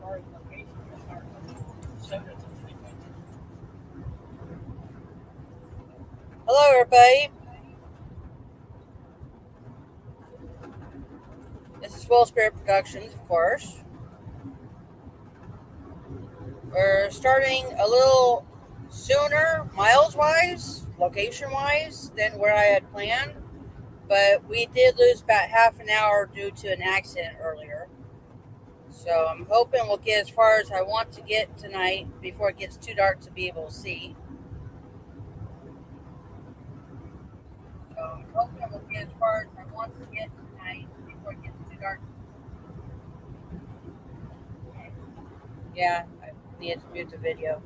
Hello, everybody. This is Wolvespirit Productions, of course. We're starting a little sooner, miles-wise, location-wise, than where I had planned. But we did lose about half an hour due to an accident earlier. So I'm hoping we'll get as far as I want to get tonight before it gets too dark to be able to see. So I'm hoping we'll get as far as I want to get tonight before it gets too dark. Yeah, I need to mute the video.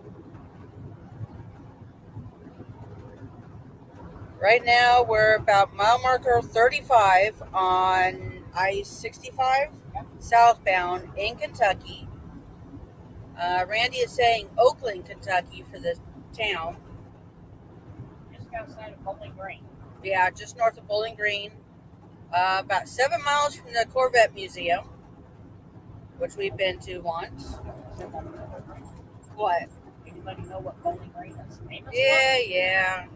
Right now, we're about mile marker 35 on I-65 southbound in Kentucky. Randy is saying Oakland, Kentucky for this town. Just outside of Bowling Green. Yeah, just north of Bowling Green. About 7 miles from the Corvette Museum, which we've been to once. What? Anybody know what Bowling Green is famous Yeah.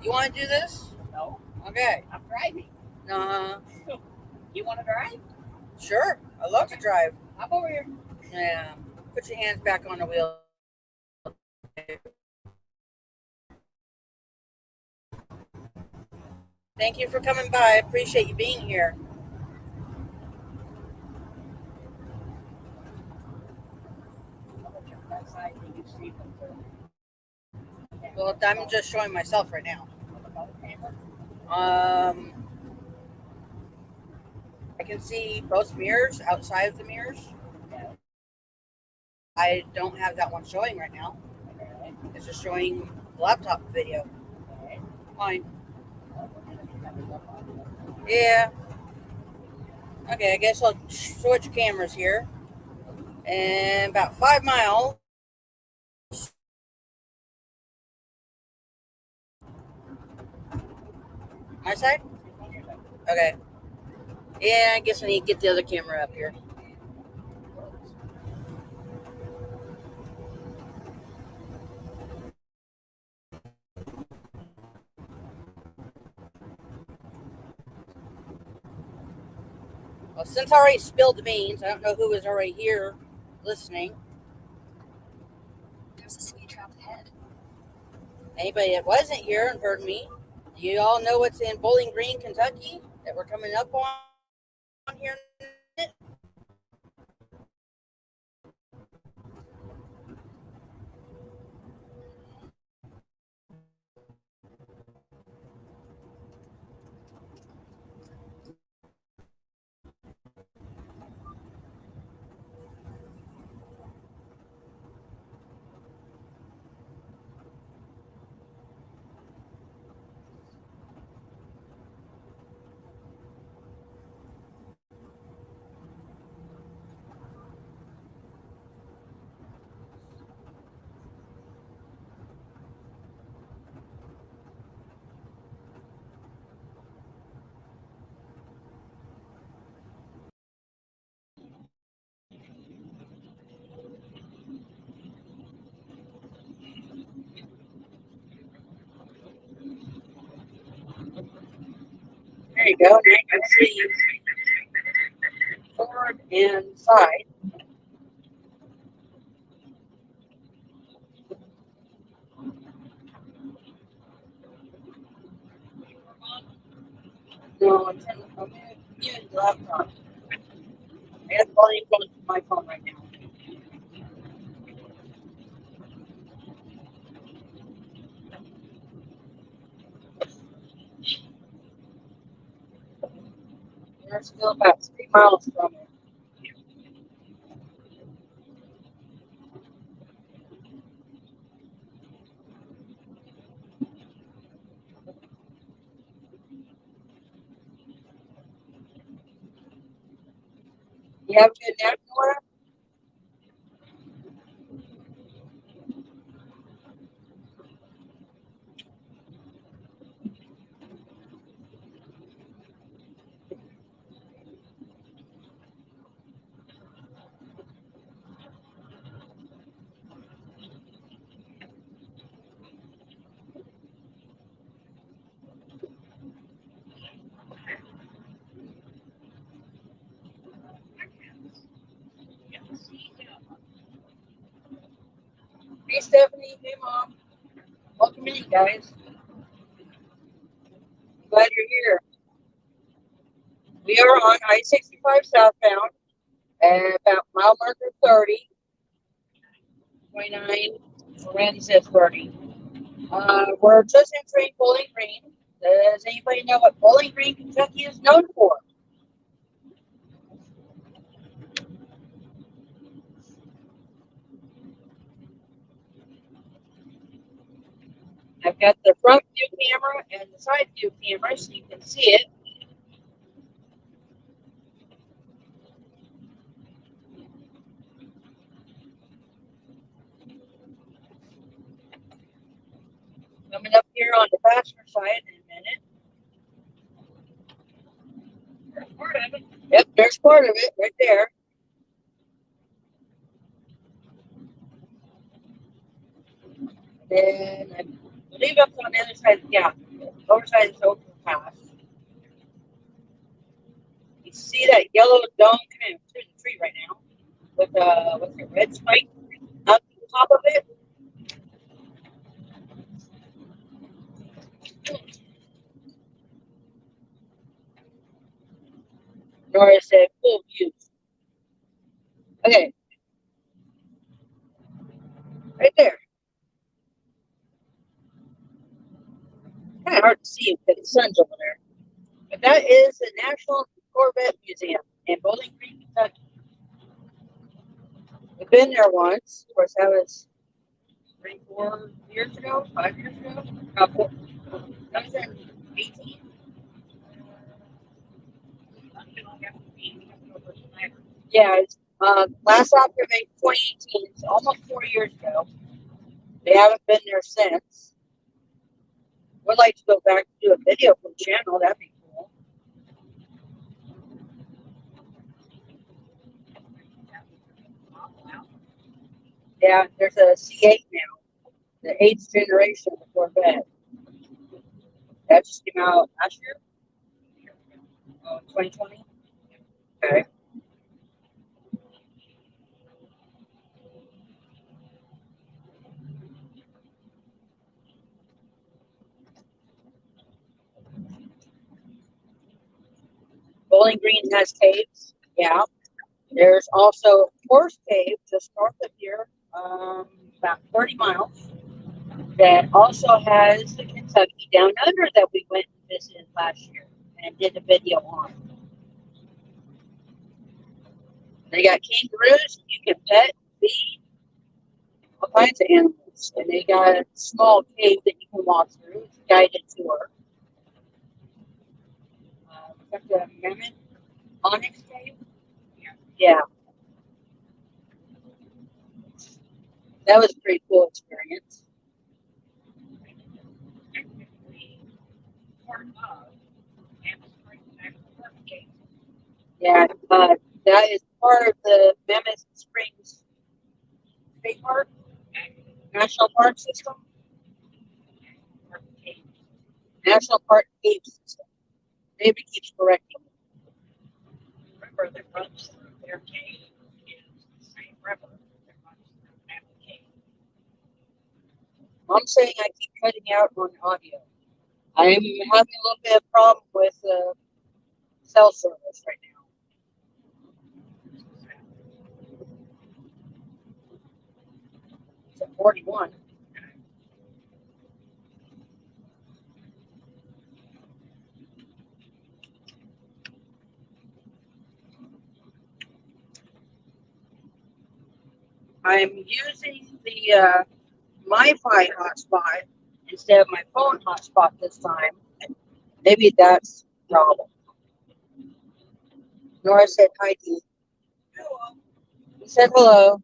You want to do this? for? No. Okay. I'm driving. You want to drive? Sure. I love to drive. Hop over here. Yeah. Put your hands back on the wheel. Thank you for coming by. I appreciate you being here. Well, I'm just showing myself right now. I can see both mirrors outside of the mirrors. I don't have that one showing right now. It's just showing the laptop video. Fine. Yeah. Okay, I guess I'll switch cameras here. And about 5 miles. My side? Okay. Yeah, I guess I need to get the other camera up here. Well, since I already spilled the beans, I don't know who was already here listening. There's a speed trap ahead. Anybody that wasn't here and heard me, do you all know what's in Bowling Green, Kentucky that we're coming up on here in a minute? There you go. Now you can see forward and side. No, I'm using the laptop. I got the volume going to my phone right now. We're still about 3 miles from it. You have a good nap, Nora? Stephanie. Hey, Mom. Welcome in, guys. Glad you're here. We are on I-65 southbound at about mile marker 30, 29. Randy says 30. We're just entering Bowling Green. Does anybody know what Bowling Green, Kentucky is known for? I've got the front view camera and the side view camera so you can see it. Coming up here on the passenger side in a minute. There's part of it. Yep, there's part of it right there. And I believe up on the other side, yeah, the other side is open pass. You see that yellow dome kind of through the tree right now with the red spike up the top of it. Nora said full views. Okay, right there. Kind of hard to see because the sun's over there. But that is the National Corvette Museum in Bowling Green, Kentucky. We've been there once. Of course, that was 3, 4 years ago, 5 years ago. That was in 18. Yeah, it's, last observation 2018. It's almost 4 years ago. They haven't been there since. Would like to go back and do a video for the channel. That'd be cool. Yeah, there's a C8 now, the 8th generation of the Corvette. That just came out last year? 2020? Okay. Bowling Green has caves. Yeah. There's also Horse Cave just north of here, about 30 miles, that also has the Kentucky Down Under that we went and visited last year and did a video on. They got kangaroos you can pet, feed, all kinds of animals. And they got a small cave that you can walk through. It's a guided tour. We got the Mammoth Onyx Cave. Yeah. That was a pretty cool experience. Yeah, that is part of the Mammoth Springs State Park, National Park System. National Park Cave System. David keeps correcting me. River that runs through their cave is the same river that runs through Mammoth Cave. I'm saying I keep cutting out on audio. I'm having a little bit of problem with cell service right now. It's at 41. I'm using the MiFi hotspot instead of my phone hotspot this time. Maybe that's the problem. Nora said hi, Dee. Hello. He said hello.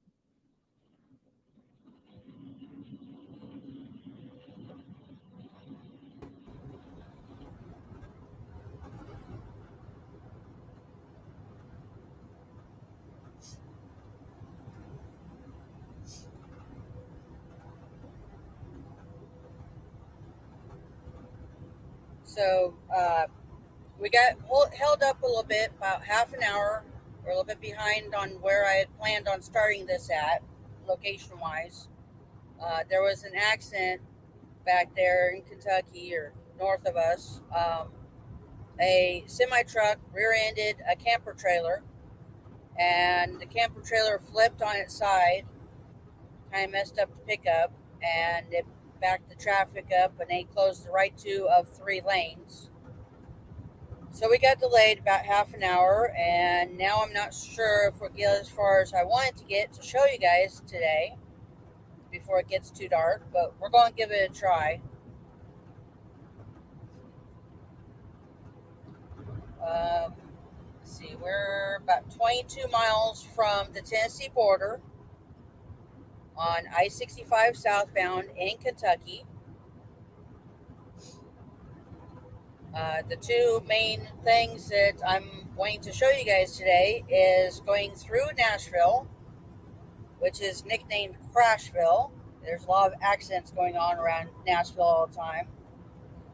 So we got held up a little bit, about half an hour. We're a little bit behind on where I had planned on starting this at, location-wise. There was an accident back there in Kentucky or north of us. A semi truck rear ended a camper trailer, and the camper trailer flipped on its side, kind of messed up the pickup, and it backed the traffic up, and they closed the right two of three lanes. So we got delayed about half an hour, and now I'm not sure if we'll get as far as I wanted to get to show you guys today before it gets too dark, but we're going to give it a try. Let's see, we're about 22 miles from the Tennessee border on I-65 southbound in Kentucky. The two main things that I'm wanting to show you guys today is going through Nashville, which is nicknamed Crashville. There's a lot of accidents going on around Nashville all the time.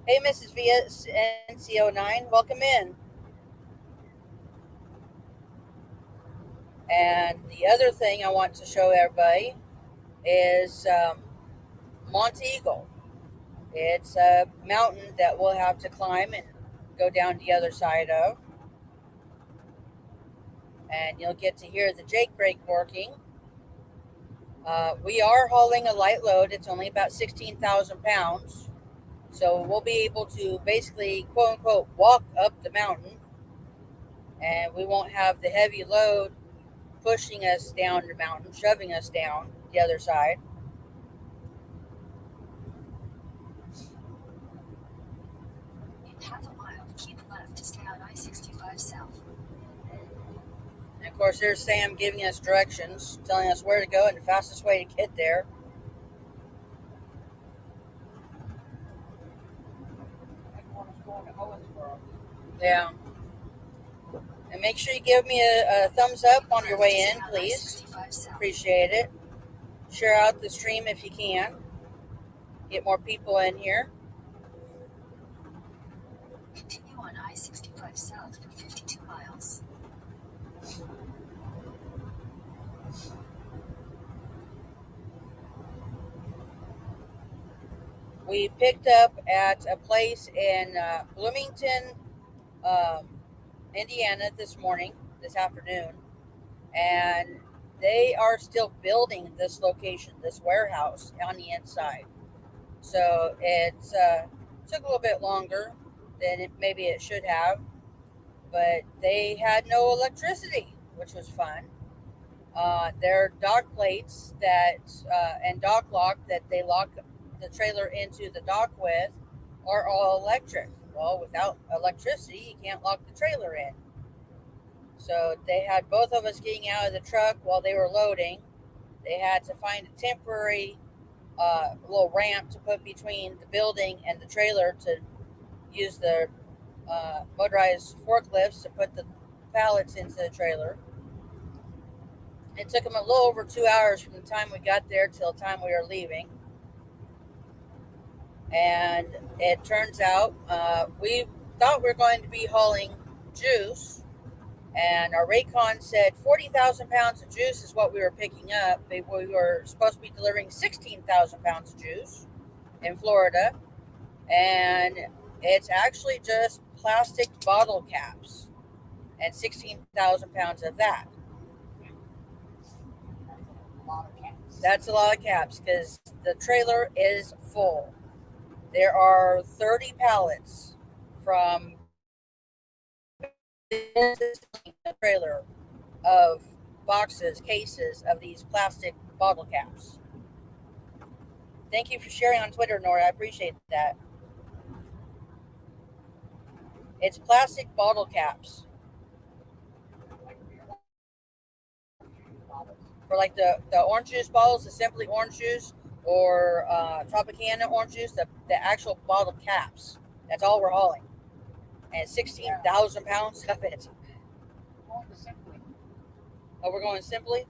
Hey, Mrs. VNCO9, welcome in. And the other thing I want to show everybody is Monteagle. It's a mountain that we'll have to climb and go down the other side of. And you'll get to hear the Jake brake working. We are hauling a light load. It's only about 16,000 pounds. So we'll be able to basically, quote unquote, walk up the mountain. And we won't have the heavy load pushing us down the mountain, shoving us down the other side. In half a mile, keep left to stay on I-65 south. And of course, there's Sam giving us directions, telling us where to go and the fastest way to get there. Everyone's going to Owensboro. Yeah. And make sure you give me a thumbs up on your way in, please. Appreciate it. Share out the stream if you can. Get more people in here. Continue on I-65 south for 52 miles. We picked up at a place in Bloomington, Indiana this afternoon, and they are still building this location, this warehouse on the inside. So it took a little bit longer than maybe it should have, but they had no electricity, which was fun. Their dock plates and dock lock that they lock the trailer into the dock with are all electric. Well, without electricity, you can't lock the trailer in. So they had both of us getting out of the truck while they were loading. They had to find a temporary little ramp to put between the building and the trailer to use the motorized forklifts to put the pallets into the trailer. It took them a little over 2 hours from the time we got there till the time we were leaving. And it turns out we thought we were going to be hauling juice, and our Raycon said 40,000 pounds of juice is what we were picking up. We were supposed to be delivering 16,000 pounds of juice in Florida, and it's actually just plastic bottle caps and 16,000 pounds of that. That's a lot of caps because the trailer is full. There are 30 pallets from the trailer of boxes, cases of these plastic bottle caps. Thank you for sharing on Twitter, Nora. I appreciate that. It's plastic bottle caps. For like the orange juice bottles, the Simply orange juice or Tropicana orange juice, the actual bottle caps. That's all we're hauling. And 16,000 pounds of it. Oh, we're going Simply?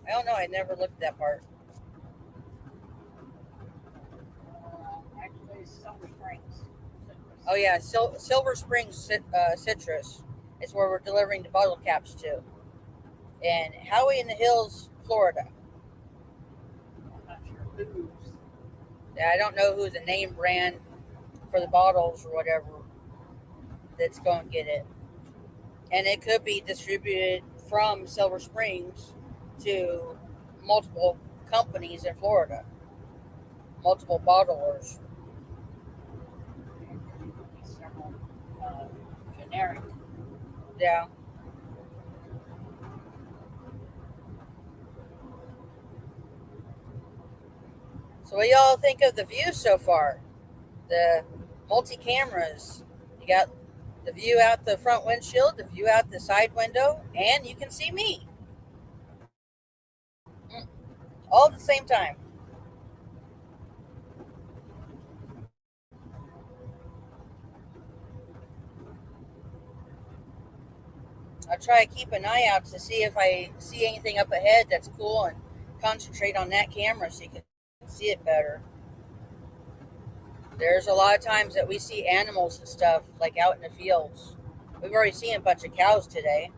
I don't know. I never looked at that part. Actually, Silver Springs. Oh, yeah. Silver Springs Citrus is where we're delivering the bottle caps to. In Howie in the Hills, Florida. booze. Yeah, I don't know who the name brand for the bottles or whatever that's going to get it. And it could be distributed from Silver Springs to multiple companies in Florida, multiple bottlers. There could be several generic. Yeah. So, what y'all think of the view so far? The multi cameras. You got the view out the front windshield, the view out the side window, and you can see me all at the same time. I try to keep an eye out to see if I see anything up ahead that's cool and concentrate on that camera so you can see it better. There's a lot of times that we see animals and stuff like out in the fields. We've already seen a bunch of cows today.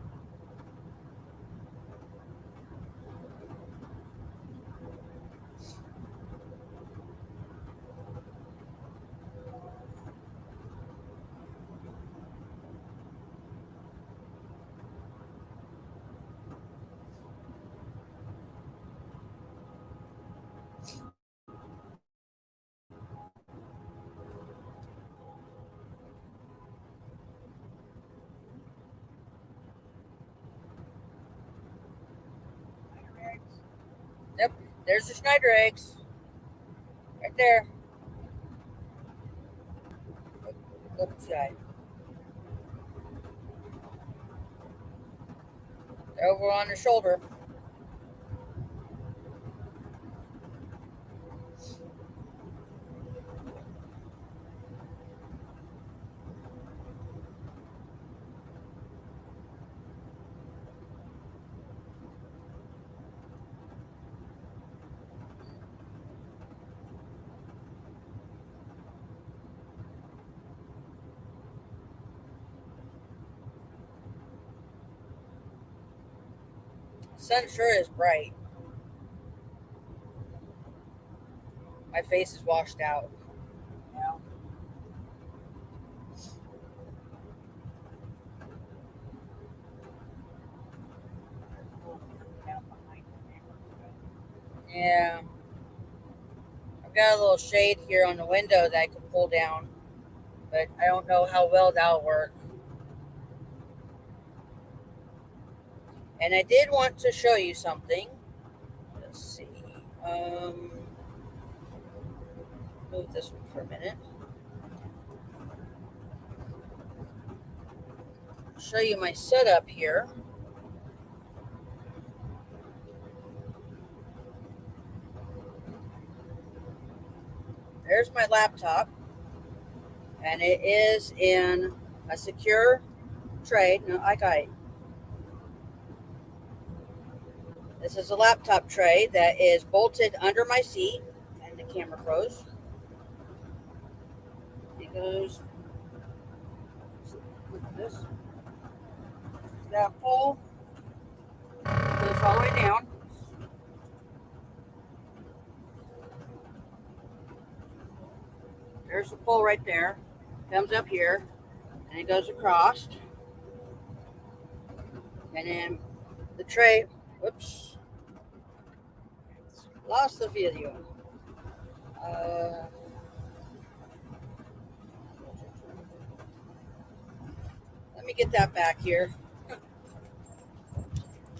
Yep, there's the Schneider eggs right there. Look side. They're over on the shoulder. Sun sure is bright. My face is washed out. Yeah. Down behind the neighborhood. Yeah. I've got a little shade here on the window that I can pull down, but I don't know how well that'll work. And I did want to show you something. Let's see. Move this one for a minute. Show you my setup here. There's my laptop, and it is in a secure tray. No, I got it. This is a laptop tray that is bolted under my seat, and the camera froze. It goes. Look at this. That pole goes all the way down. There's the pole right there. Comes up here, and it goes across. And then the tray. Whoops. Lost the video. Let me get that back here.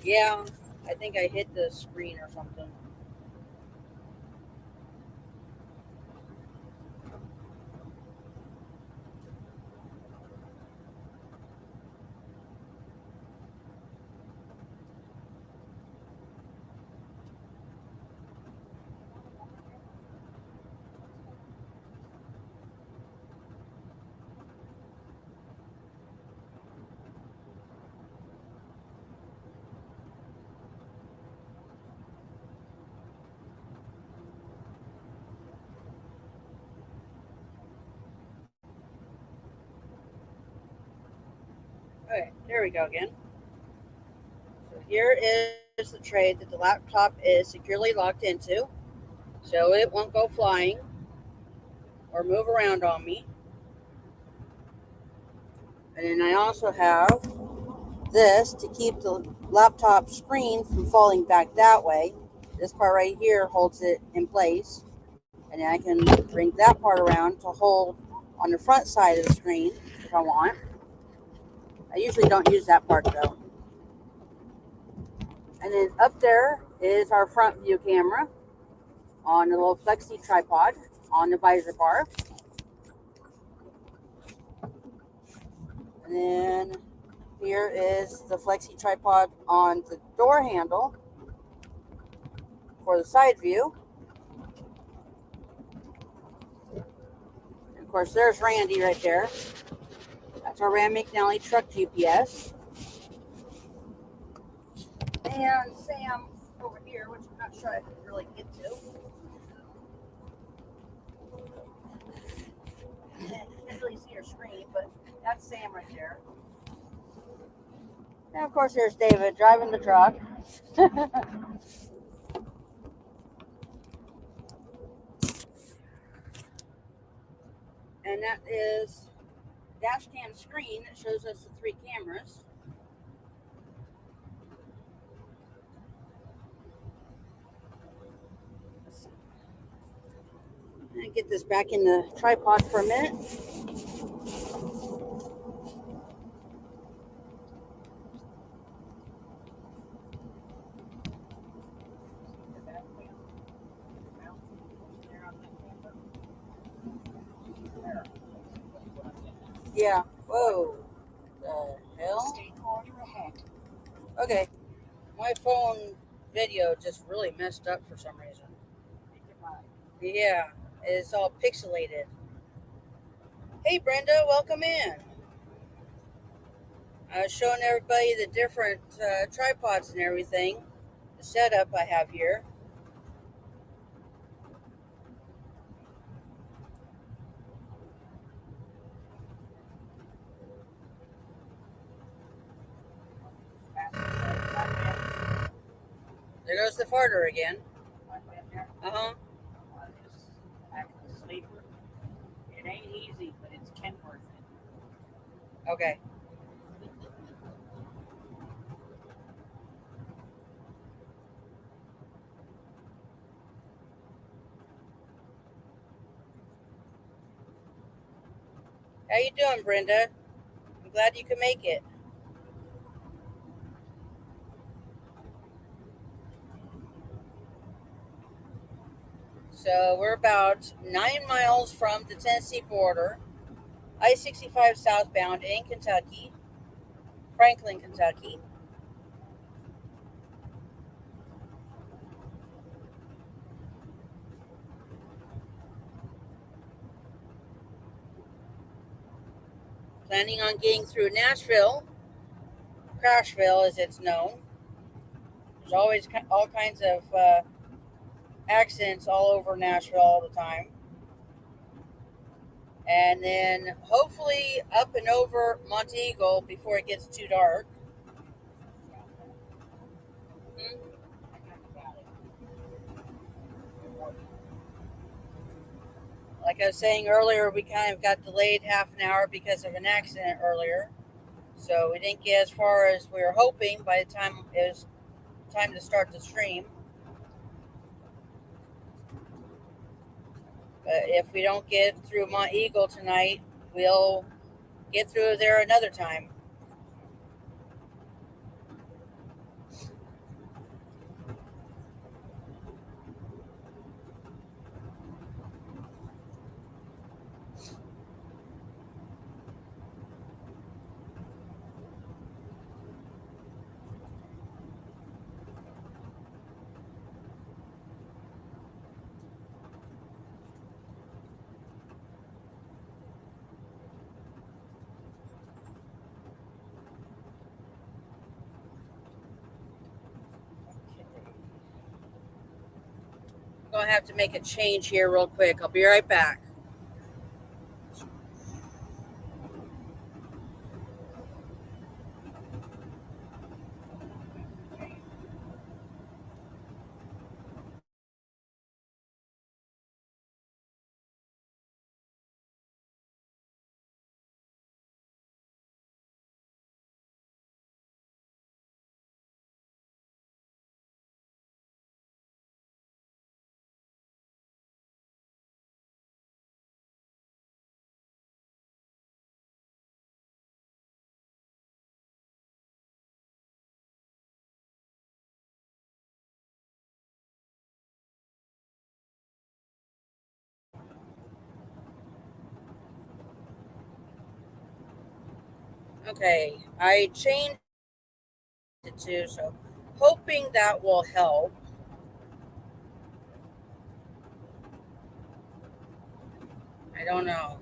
Yeah, I think I hit the screen or something. Okay, there we go again. So here is the tray that the laptop is securely locked into. so it won't go flying or move around on me. And then I also have this to keep the laptop screen from falling back that way. This part right here holds it in place. And then I can bring that part around to hold on the front side of the screen if I want. I usually don't use that part though. And then up there is our front view camera on the little flexi tripod on the visor bar. And then here is the flexi tripod on the door handle for the side view. And of course, there's Randy right there. That's our Rand McNally truck GPS. And Sam over here, which I'm not sure I can really get to. You can't really see her screen, but that's Sam right there. And of course, there's David driving the truck. And that is dash cam screen that shows us the 3 cameras. And get this back in the tripod for a minute. Yeah. Whoa. The hell? Stay quarter ahead. Okay. My phone video just really messed up for some reason. Yeah. It's all pixelated. Hey Brenda, welcome in. I was showing everybody the different tripods and everything. The setup I have here. There goes the farter again. Uh-huh. It ain't easy, but it's Kenworth. Okay. How you doing, Brenda? I'm glad you could make it. So we're about 9 miles from the Tennessee border, I-65 southbound in Kentucky, Franklin, Kentucky. Planning on getting through Nashville, Crashville as it's known. There's always all kinds of accidents all over Nashville all the time. And then hopefully up and over Monteagle before it gets too dark. Like I was saying earlier, we kind of got delayed half an hour because of an accident earlier. So we didn't get as far as we were hoping by the time it was time to start the stream. But if we don't get through Monteagle tonight, we'll get through there another time. I'm going to have to make a change here real quick. I'll be right back. Okay, I changed it to, so hoping that will help. I don't know.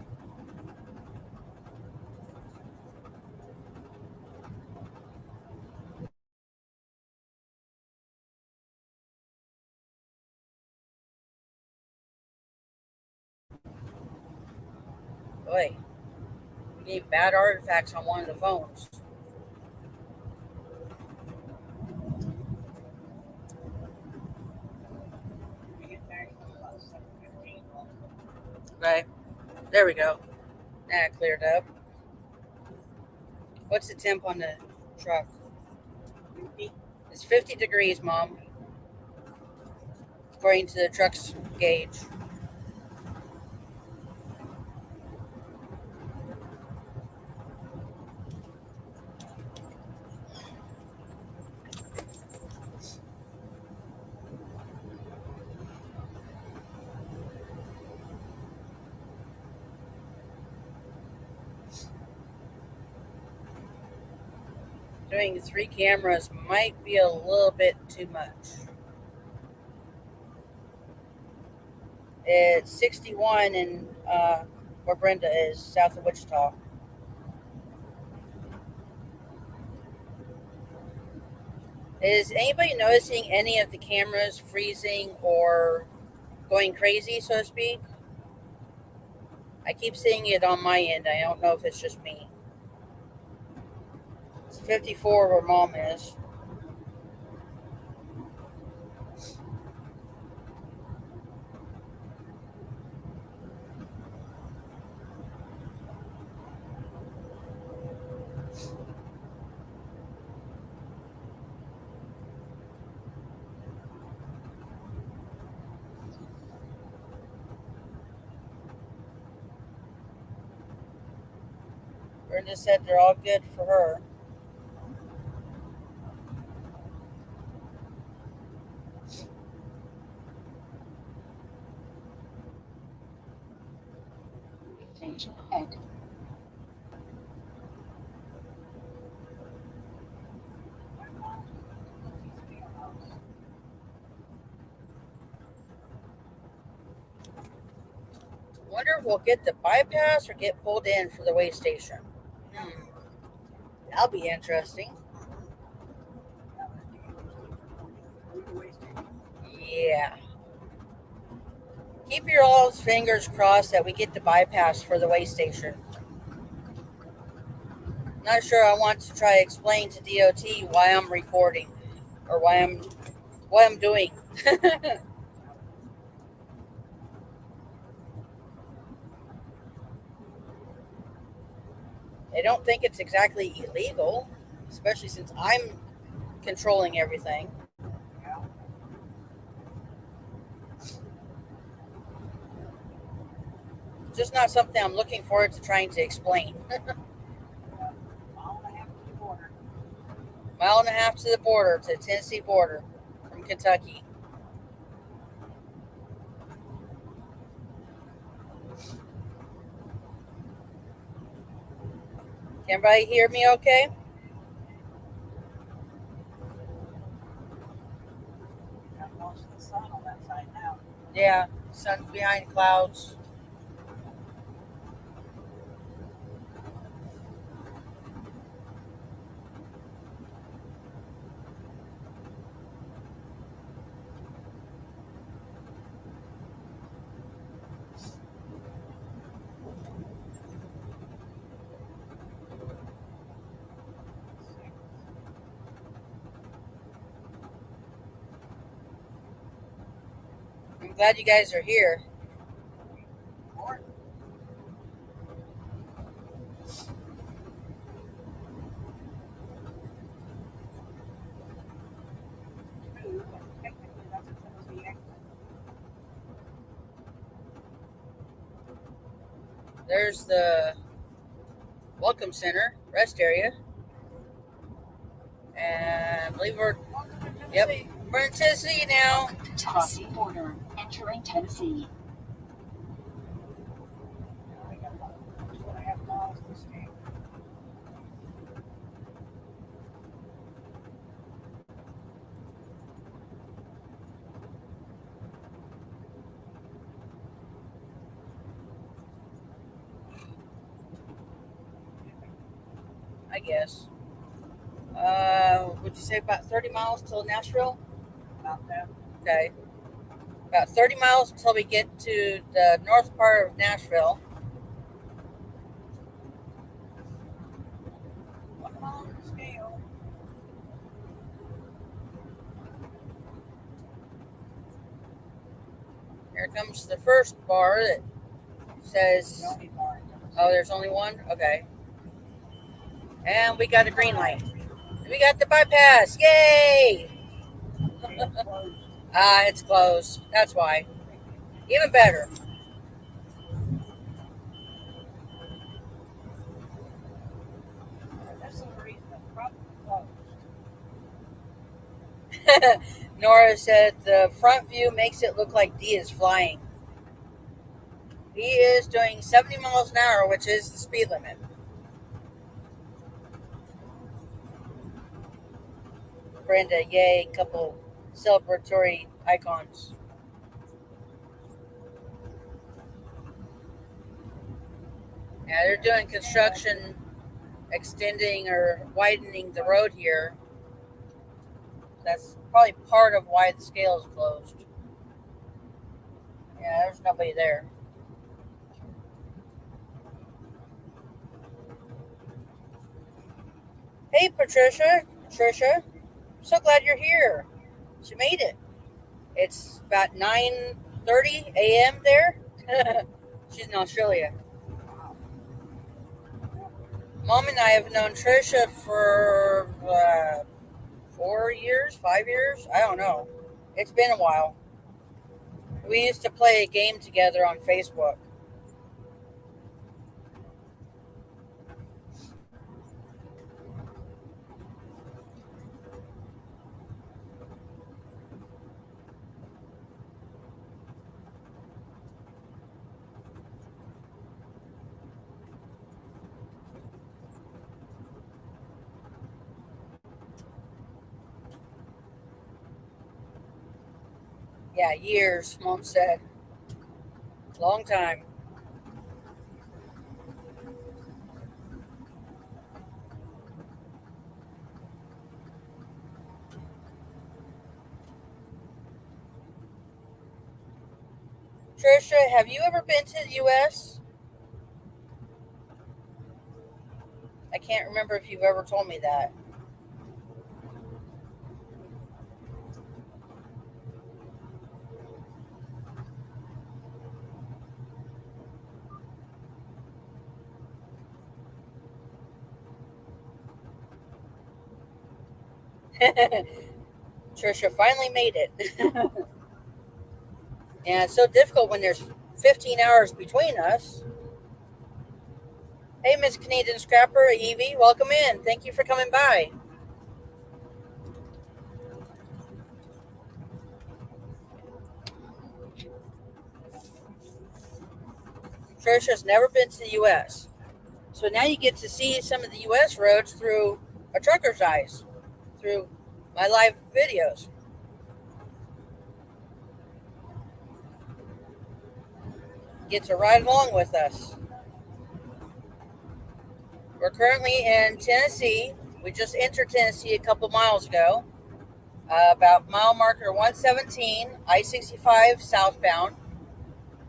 Boy, we need bad artifacts on one of the phones. Okay, there we go. That cleared up. What's the temp on the truck? 50. It's 50 degrees, Mom, according to the truck's gauge. Doing 3 cameras might be a little bit too much. It's 61 in where Brenda is, south of Wichita. Is anybody noticing any of the cameras freezing or going crazy, so to speak? I keep seeing it on my end. I don't know if it's just me. It's 54 where Mom is. Brenda said they're all good for her. Station head. Wonder if we'll get the bypass or get pulled in for the way station. That'll be interesting. Yeah. Keep your all's fingers crossed that we get the bypass for the way station. Not sure I want to try to explain to DOT why I'm recording or what I'm doing. They don't think it's exactly illegal, especially since I'm controlling everything. It's just not something I'm looking forward to trying to explain. Mile and a half to the border, to the Tennessee border from Kentucky. Can everybody hear me okay? Most of the sun on that side now. Yeah, sun's behind clouds. I'm glad you guys are here. There's the Welcome Center, rest area. And I believe we're in Tennessee now. Welcome to Tennessee border. Entering Tennessee. I guess. Would you say about 30 miles till Nashville? About that. Okay. About 30 miles until we get to the north part of Nashville. One mile on the scale. Here comes the first bar that says, The only bar in Tennessee. oh, there's only one? Okay. And we got a green light. We got the bypass. Yay! It's closed. It's closed. That's why. Even better. That's the reason it's probably closed. Nora said the front view makes it look like D is flying. He is doing 70 miles an hour, which is the speed limit. Brenda, yay, couple celebratory icons. Yeah, they're doing construction, extending or widening the road here. That's probably part of why the scale is closed. Yeah, there's nobody there. Hey, Patricia. Trisha, so glad you're here. She made it. It's about 9:30 a.m. there. She's in Australia. Mom and I have known Trisha for 4 years, 5 years. I don't know. It's been a while. We used to play a game together on Facebook. Yeah, years, Mom said. Long time. Trisha, have you ever been to the U.S.? I can't remember if you've ever told me that. Trisha finally made it. Yeah, it's so difficult when there's 15 hours between us. Hey, Miss Canadian Scrapper, Evie, welcome in. Thank you for coming by. Trisha's never been to the U.S. So now you get to see some of the U.S. roads through a trucker's eyes, through my live videos. Get to ride along with us. We're currently in Tennessee. We just entered Tennessee a couple miles ago, about mile marker 117, I-65 southbound.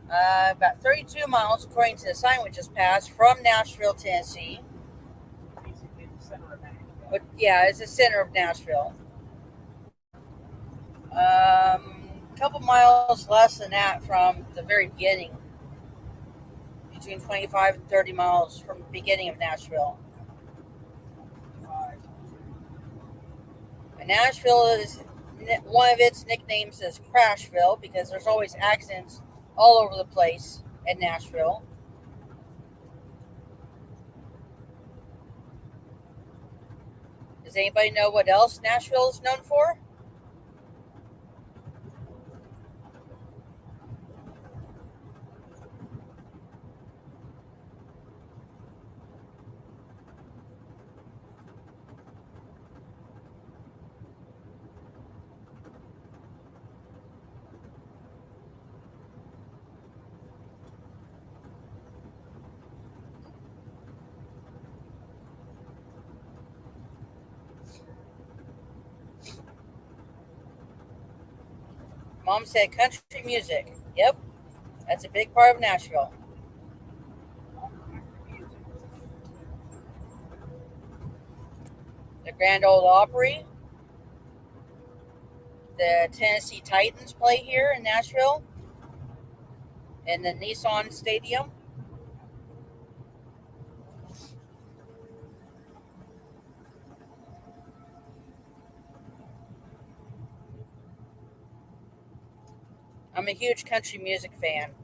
About 32 miles, according to the sign we just passed, from Nashville, Tennessee. Basically the center of Nashville. But yeah, it's the center of Nashville. Couple miles less than that from the very beginning. Between 25 and 30 miles from the beginning of Nashville. And Nashville is, one of its nicknames is Crashville because there's always accidents all over the place in Nashville. Does anybody know what else Nashville is known for? Mom said country music. Yep, that's a big part of Nashville. The Grand Ole Opry, the Tennessee Titans play here in Nashville, in the Nissan Stadium. I'm a huge country music fan.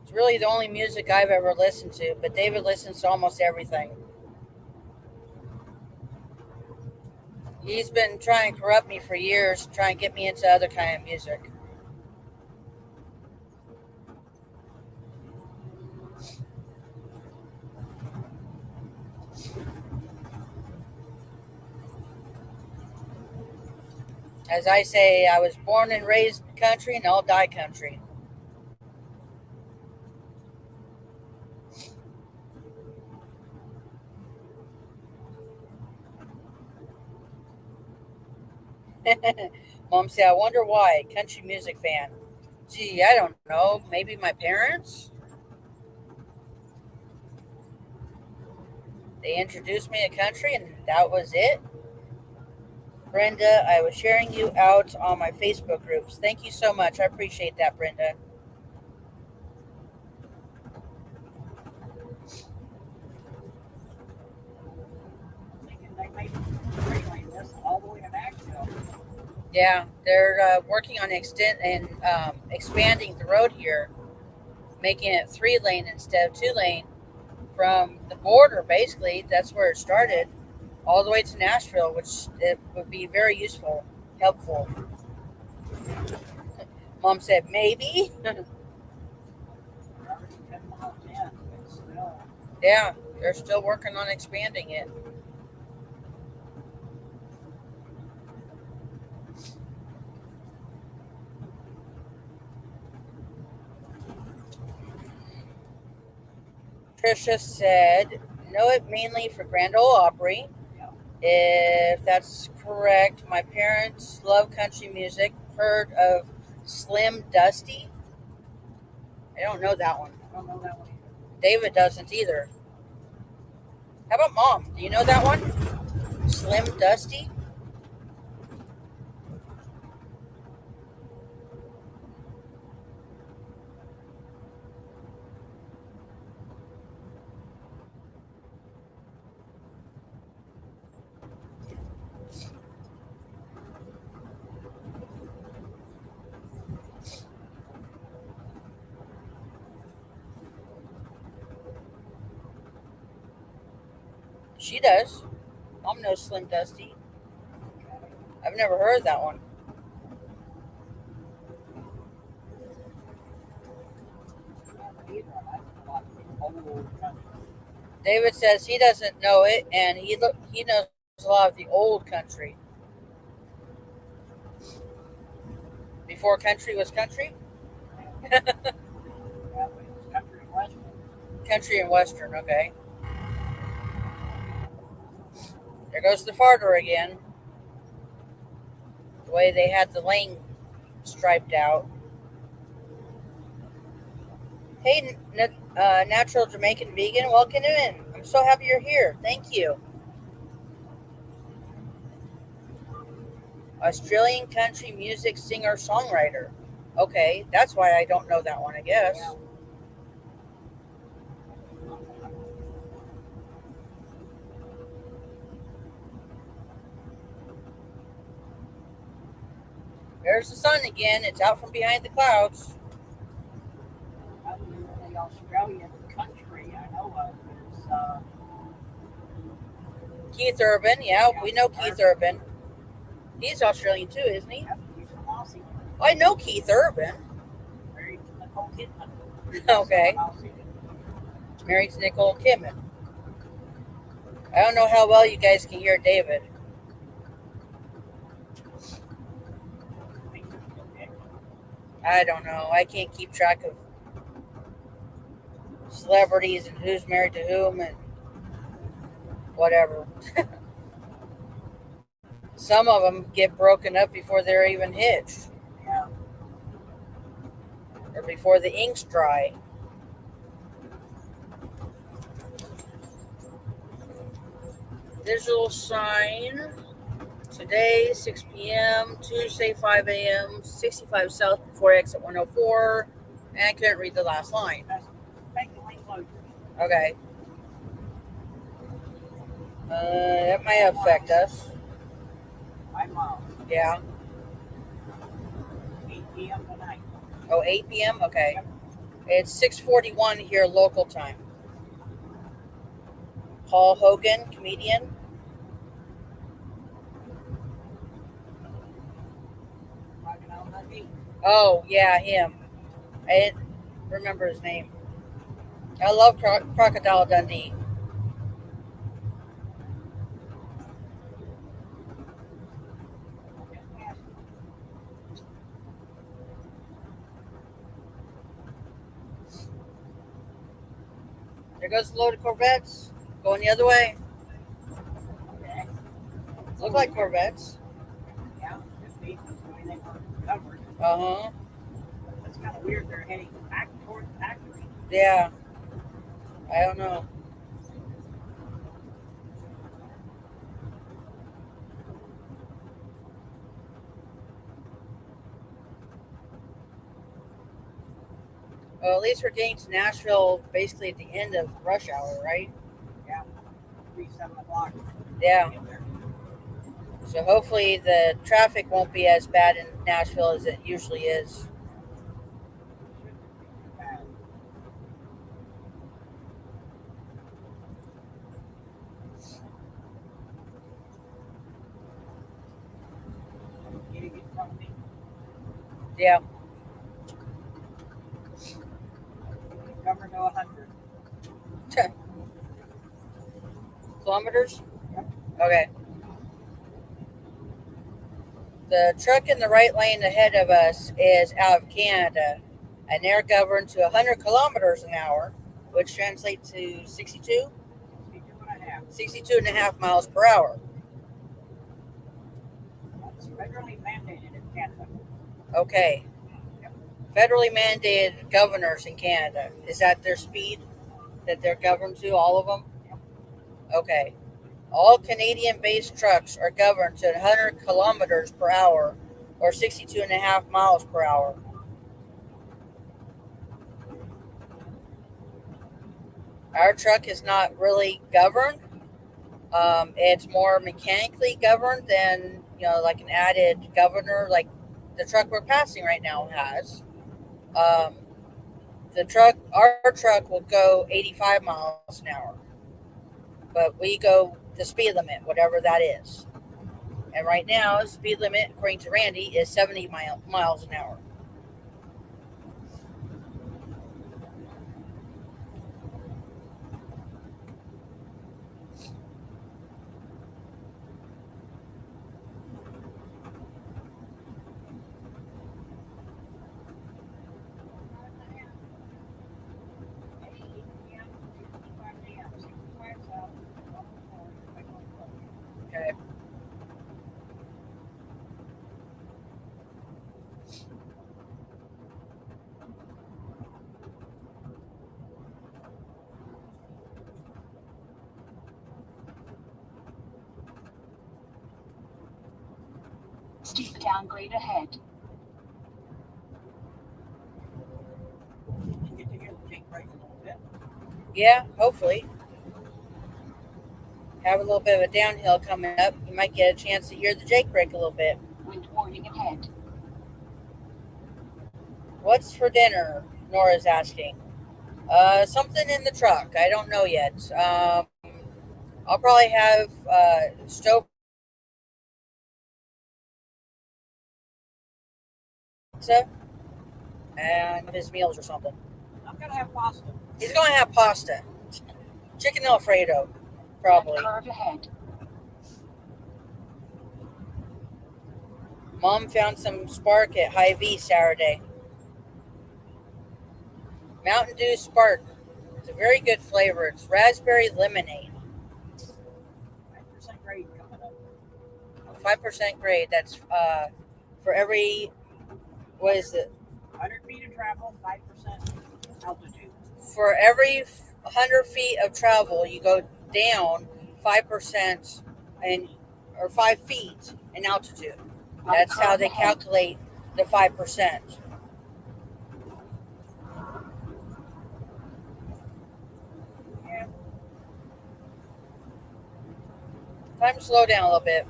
It's really the only music I've ever listened to, but David listens to almost everything. He's been trying to corrupt me for years, trying to get me into other kind of music. As I say, I was born and raised country and I'll die country. Mom said, I wonder why. Country music fan. Gee, I don't know. Maybe my parents? They introduced me to country and that was it. Brenda, I was sharing you out on my Facebook groups. Thank you so much. I appreciate that, Brenda. They made freeway this all the way to Nashville. Yeah, they're working on expanding the road here, making it 3-lane instead of 2-lane from the border. Basically, that's where it started, all the way to Nashville, which it would be very useful, helpful. Mom said maybe. Yeah, they're still working on expanding it. Trisha said, know it mainly for Grand Ole Opry. If that's correct, my parents love country music. Heard of Slim Dusty? I don't know that one. I don't know that one either. David doesn't either. How about Mom? Do you know that one? Slim Dusty? She does. Mom knows Slim Dusty. I've never heard of that one. David says he doesn't know it, and he knows a lot of the old country. Before country was country? Country and Western, okay. There goes the farter again. The way they had the lane striped out. Hey, Natural Jamaican Vegan, welcome in. I'm so happy you're here. Thank you. Australian country music singer-songwriter. Okay, that's why I don't know that one, I guess. There's the sun again. It's out from behind the clouds. The Australian country I know of is Keith Urban, yeah, we know Keith Urban. He's Australian too, isn't he? he's from Aussie. I know Keith Urban. Married to Nicole Kidman. Okay. Married to Nicole Kidman. I don't know how well you guys can hear David. I don't know. I can't keep track of celebrities and who's married to whom and whatever. Some of them get broken up before they're even hitched Yeah. or before the ink's dry. Digital sign. Today, 6 p.m. Tuesday, 5 a.m. 65 South before exit 104. And I couldn't read the last line. That's making lane closures. Okay. That might affect us. 5 miles. Yeah. 8 p.m. tonight. Oh, 8 p.m.? Okay. It's 6:41 here local time. Paul Hogan, comedian. Crocodile Dundee. Oh, yeah, him. I didn't remember his name. I love Crocodile Dundee. Just past There goes the load of Corvettes. Going the other way. Okay. Look like Corvettes. Yeah, just be. I mean, they were covered. Uh-huh. That's kind of weird. They're heading back towards the factory. Yeah. I don't know. Well, at least we're getting to Nashville basically at the end of rush hour, right? Yeah. 7 o'clock. Yeah. Get there. So hopefully the traffic won't be as bad in Nashville as it usually is. Shouldn't be too bad. Getting in front of me. Yeah. Cover to 100. Kilometers? Yep. Okay. The truck in the right lane ahead of us is out of Canada, and they're governed to 100 kilometers an hour, which translates to 62? 62 and a half miles per hour. That's federally mandated in Canada. Okay. Federally mandated governors in Canada. Is that their speed that they're governed to, all of them? Okay. All Canadian-based trucks are governed to 100 kilometers per hour or 62 and a half miles per hour. Our truck is not really governed. It's more mechanically governed than, like an added governor, like the truck we're passing right now has. Our truck will go 85 miles an hour, but we go the speed limit, whatever that is. And right now, the speed limit, according to Randy, is 70 miles an hour. Okay. Steep downgrade ahead. You get to hear the Jake break a little bit. Yeah, hopefully. Have a little bit of a downhill coming up. You might get a chance to hear the Jake brake a little bit. Wind warning ahead. What's for dinner? Nora's asking. Something in the truck. I don't know yet. I'll probably have stove pizza and his meals or something. I'm going to have pasta. He's going to have pasta. Chicken Alfredo, probably. Curve ahead. Mom found some Spark at Hy-Vee Saturday. Mountain Dew Spark. It's a very good flavor. It's raspberry lemonade. 5% grade coming up. 5% grade. That's for every, what is it? 100 feet of travel, 5% altitude. For every 100 feet of travel, you go down 5% or 5 feet in altitude. That's how they calculate the 5%. Yeah. Time to slow down a little bit.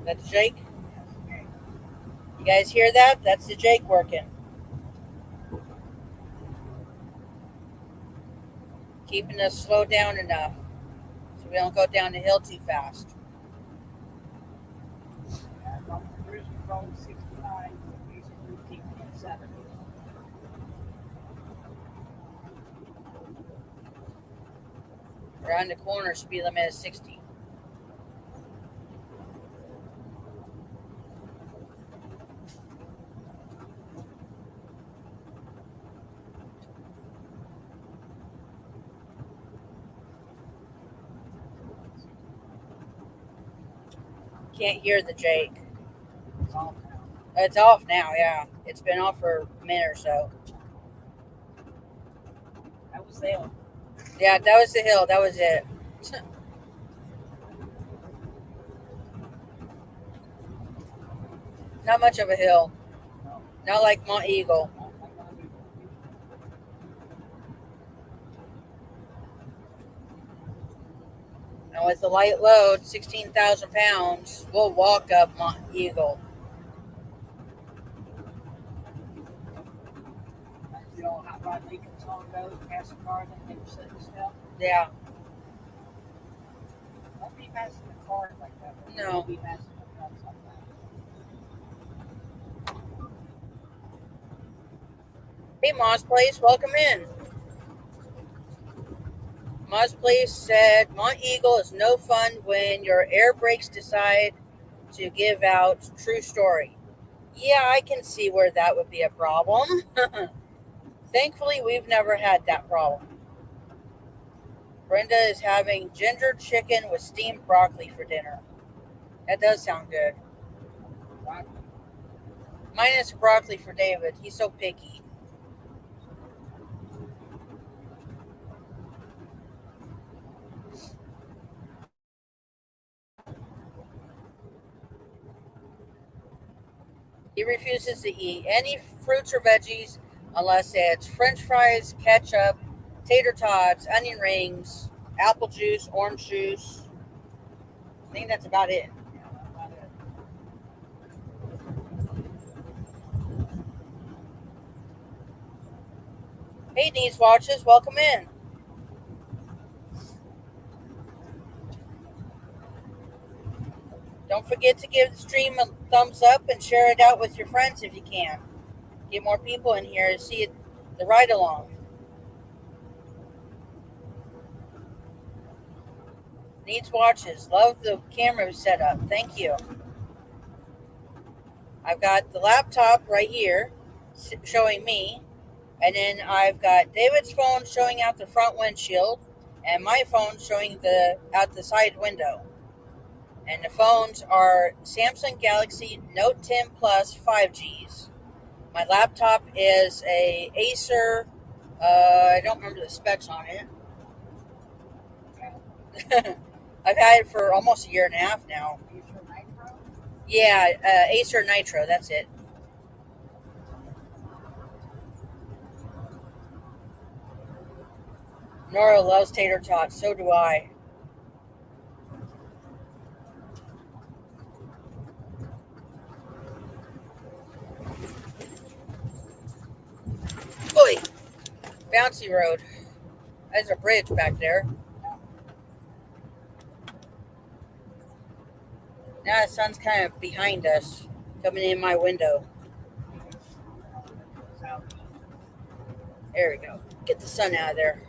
That's Jake. Okay. You guys hear that? That's the Jake working. Keeping us slowed down enough so we don't go down the hill too fast. Yeah, from cruise control 69, basically keeping it 70. Around the corner, speed limit is 60. Can't hear the Jake. It's all now. It's off now, yeah. It's been off for a minute or so. That was the hill. Yeah, that was the hill. That was it. Not much of a hill. No, Not like Monteagle. not like that. And with the light load, 16,000 pounds, we'll walk up Monteagle. You know how Rod Lincoln's song goes, past the car that never sit still. Yeah. Don't be passing the cars like that. No. Don't be passing the trucks like that. Hey, Moss Place, welcome in. Moss Place said Monteagle is no fun when your air brakes decide to give out. True story. Yeah, I can see where that would be a problem. Thankfully, we've never had that problem. Brenda is having ginger chicken with steamed broccoli for dinner. That does sound good. Right? Minus broccoli for David. He's so picky. He refuses to eat any fruits or veggies unless it's french fries, ketchup, tater tots, onion rings, apple juice, orange juice. I think that's about it. Yeah, that's about it. Hey, Needs Watches, welcome in. Don't forget to give the stream a thumbs up and share it out with your friends if you can. Get more people in here to see the ride along. Needs Watches. Love the camera setup. Thank you. I've got the laptop right here showing me. And then I've got David's phone showing out the front windshield and my phone showing out the side window. And the phones are Samsung Galaxy Note 10 Plus 5Gs. My laptop is a Acer. I don't remember the specs on it. I've had it for almost a year and a half now. Acer Nitro? Yeah, Acer Nitro. That's it. Nora loves tater tots. So do I. Boy, bouncy road. There's a bridge back there. Now the sun's kind of behind us, coming in my window. There we go. Get the sun out of there.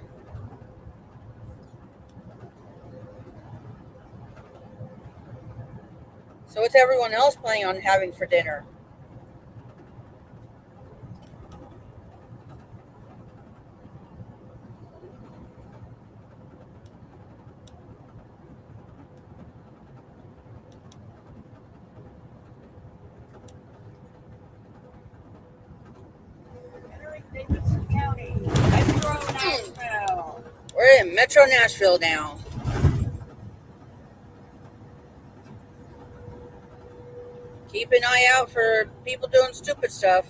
So what's everyone else planning on having for dinner? in Metro Nashville now. Keep an eye out for people doing stupid stuff.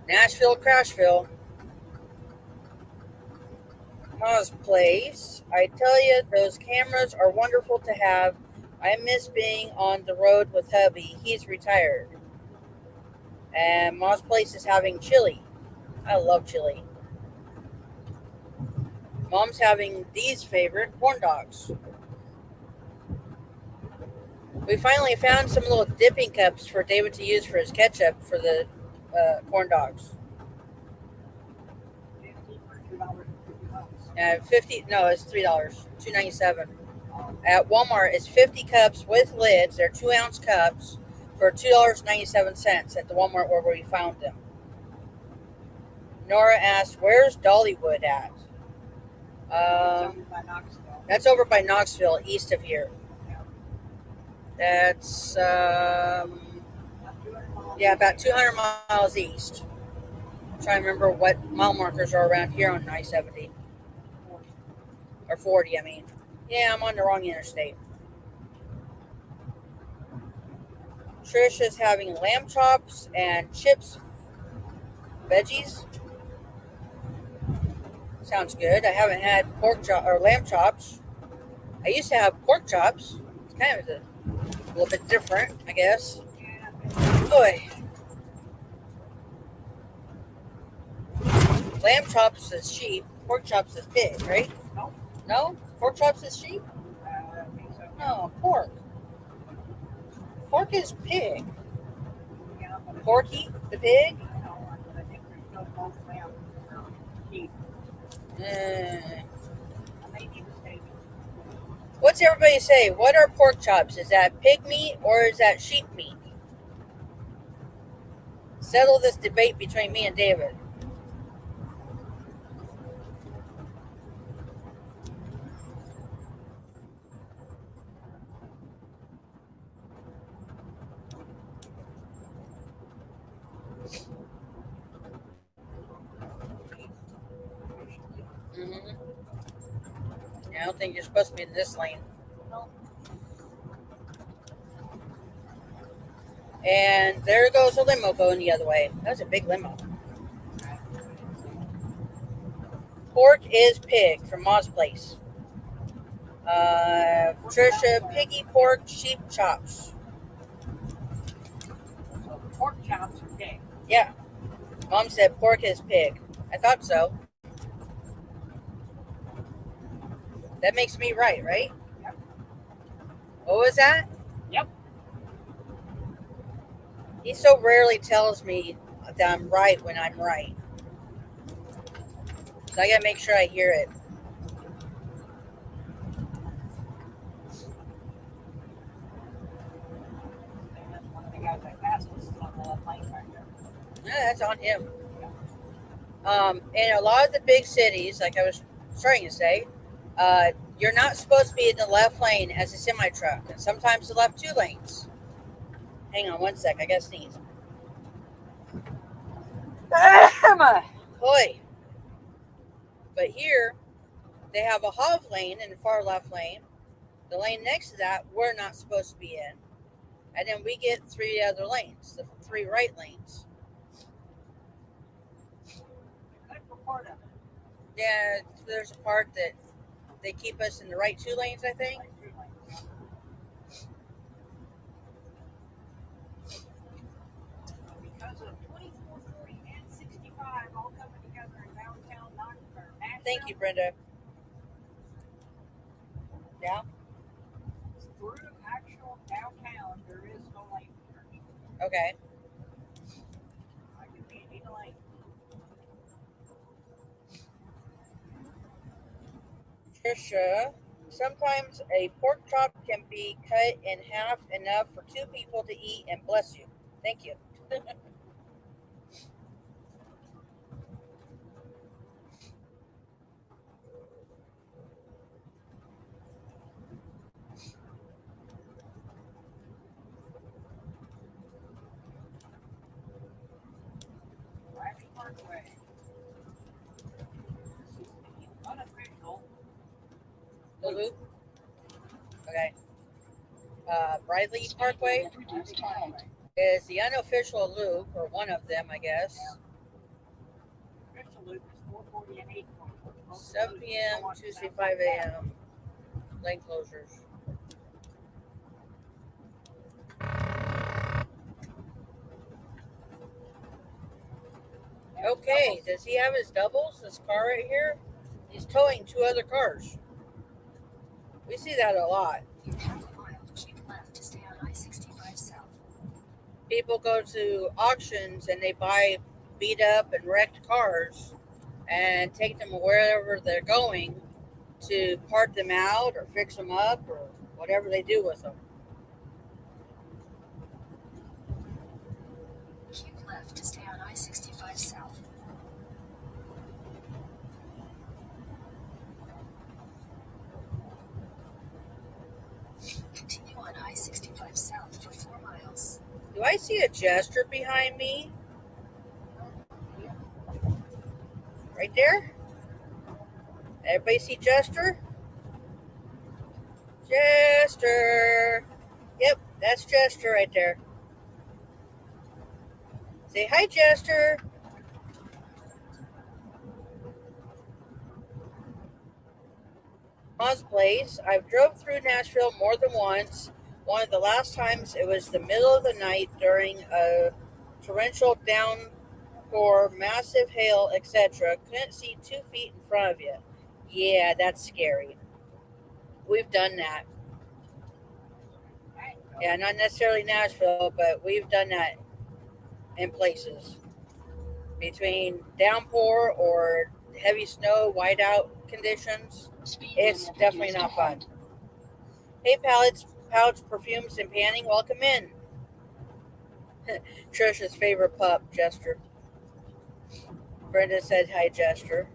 Nashville, Crashville. Ma's place. I tell you, those cameras are wonderful to have. I miss being on the road with hubby. He's retired. And Ma's place is having chili. I love chili. Mom's having these favorite corn dogs. We finally found some little dipping cups for David to use for his ketchup for the corn dogs. 50 for $2.50. 50, no, it's $3, $2.97. At Walmart, it's 50 cups with lids. They're 2-ounce cups for $2.97 at the Walmart where we found them. Nora asked, "Where's Dollywood at?" By Knoxville. That's over by Knoxville, east of here. That's about 200 miles east. I'm trying to remember what mile markers are around here on I-70 or 40. I mean, yeah, I'm on the wrong interstate. Trish is having lamb chops and chips, veggies. Sounds good. I haven't had lamb chops. I used to have pork chops. It's kind of a little bit different, I guess. Boy. Lamb chops is sheep. Pork chops is pig, right? No. No? Pork chops is sheep? I think so. No, pork. Pork is pig. Yeah, but Porky, the pig? I think there's no both lamb or sheep. Mm. I may be mistaken. What's everybody say? What are pork chops? Is that pig meat or is that sheep meat? Settle this debate between me and David. Mm-hmm. I don't think you're supposed to be in this lane. No. And there goes a limo going the other way. That was a big limo. Pork is pig from Ma's place. Trisha, piggy pork, sheep chops. So pork chops are pig. Yeah. Mom said pork is pig. I thought so. That makes me right, right? Yep. What was that? Yep. He so rarely tells me that I'm right when I'm right. So I gotta make sure I hear it. And that's one of the guys I passed was on the left lane right there. Yeah, that's on him. In a lot of the big cities, like I was starting to say, you're not supposed to be in the left lane as a semi-truck. And sometimes the left 2 lanes. Hang on one sec. I gotta sneeze. Boy. But here, they have a HOV lane in the far left lane. The lane next to that, we're not supposed to be in. And then we get 3 other lanes, the 3 right lanes. Good for part of it. Yeah, there's a part that they keep us in the right 2 lanes, I think. Like 2 lanes. Because of 24, 40, and 65 all coming together in downtown Knoxville. Thank you, Brenda. Yeah? Through actual downtown, there is no lane restriction. Okay. I can be in a lane. Trisha, sometimes a pork chop can be cut in half enough for 2 people to eat, and bless you. Thank you. Ivy Parkway. loop. Okay. Briley Parkway is the unofficial loop, or one of them, I guess. Official loop is 440 and 840. 7 p.m. Tuesday, 5 a.m. Lane closures. Okay, does he have his doubles? This car right here? He's towing 2 other cars. We see that a lot. In half a mile, keep left to stay on I-65 South. People go to auctions and they buy beat up and wrecked cars and take them wherever they're going to part them out or fix them up or whatever they do with them. Keep left to stay on I-65 South. Continue on I-65 South for 4 miles. Do I see a Jester behind me? Right there? Everybody see Jester? Jester! Yep, that's Jester right there. Say hi, Jester. Grandma's place. I've drove through Nashville more than once. One of the last times it was the middle of the night during a torrential downpour, massive hail, etc. Couldn't see 2 feet in front of you. Yeah, that's scary. We've done that. Yeah, not necessarily Nashville, but we've done that in places. Between downpour or heavy snow, whiteout conditions, it's definitely not fun. Hey, pallets, perfumes, and panning, welcome in. Trisha's favorite pup, Jester. Brenda said hi, Jester.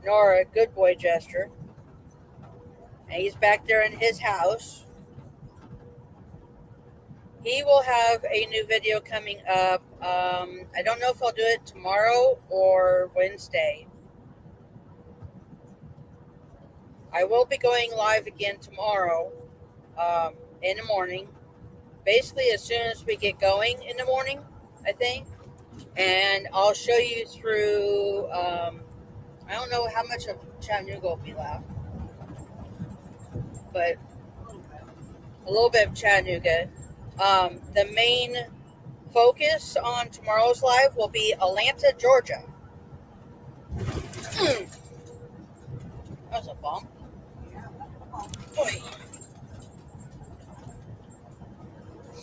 Nora, good boy, Jester. And he's back there in his house. He will have a new video coming up. I don't know if I'll do it tomorrow or Wednesday. I will be going live again tomorrow in the morning. Basically, as soon as we get going in the morning, I think. And I'll show you through, I don't know how much of Chattanooga will be left, but a little bit of Chattanooga. The main focus on tomorrow's live will be Atlanta, Georgia. That was a bump. Boy.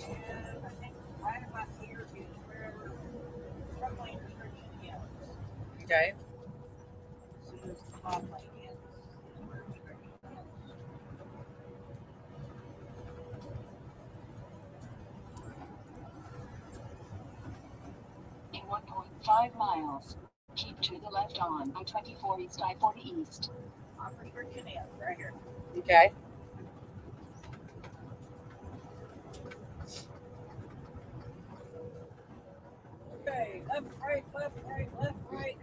And I think right about here is where truck lane restriction ends. Okay. As soon as the top lane ends, is where restriction ends. In 1.5 miles, keep to the left on I-24 East, I-40 East. Restriction ends right here. Okay. Okay, left, right, left, right, left, right.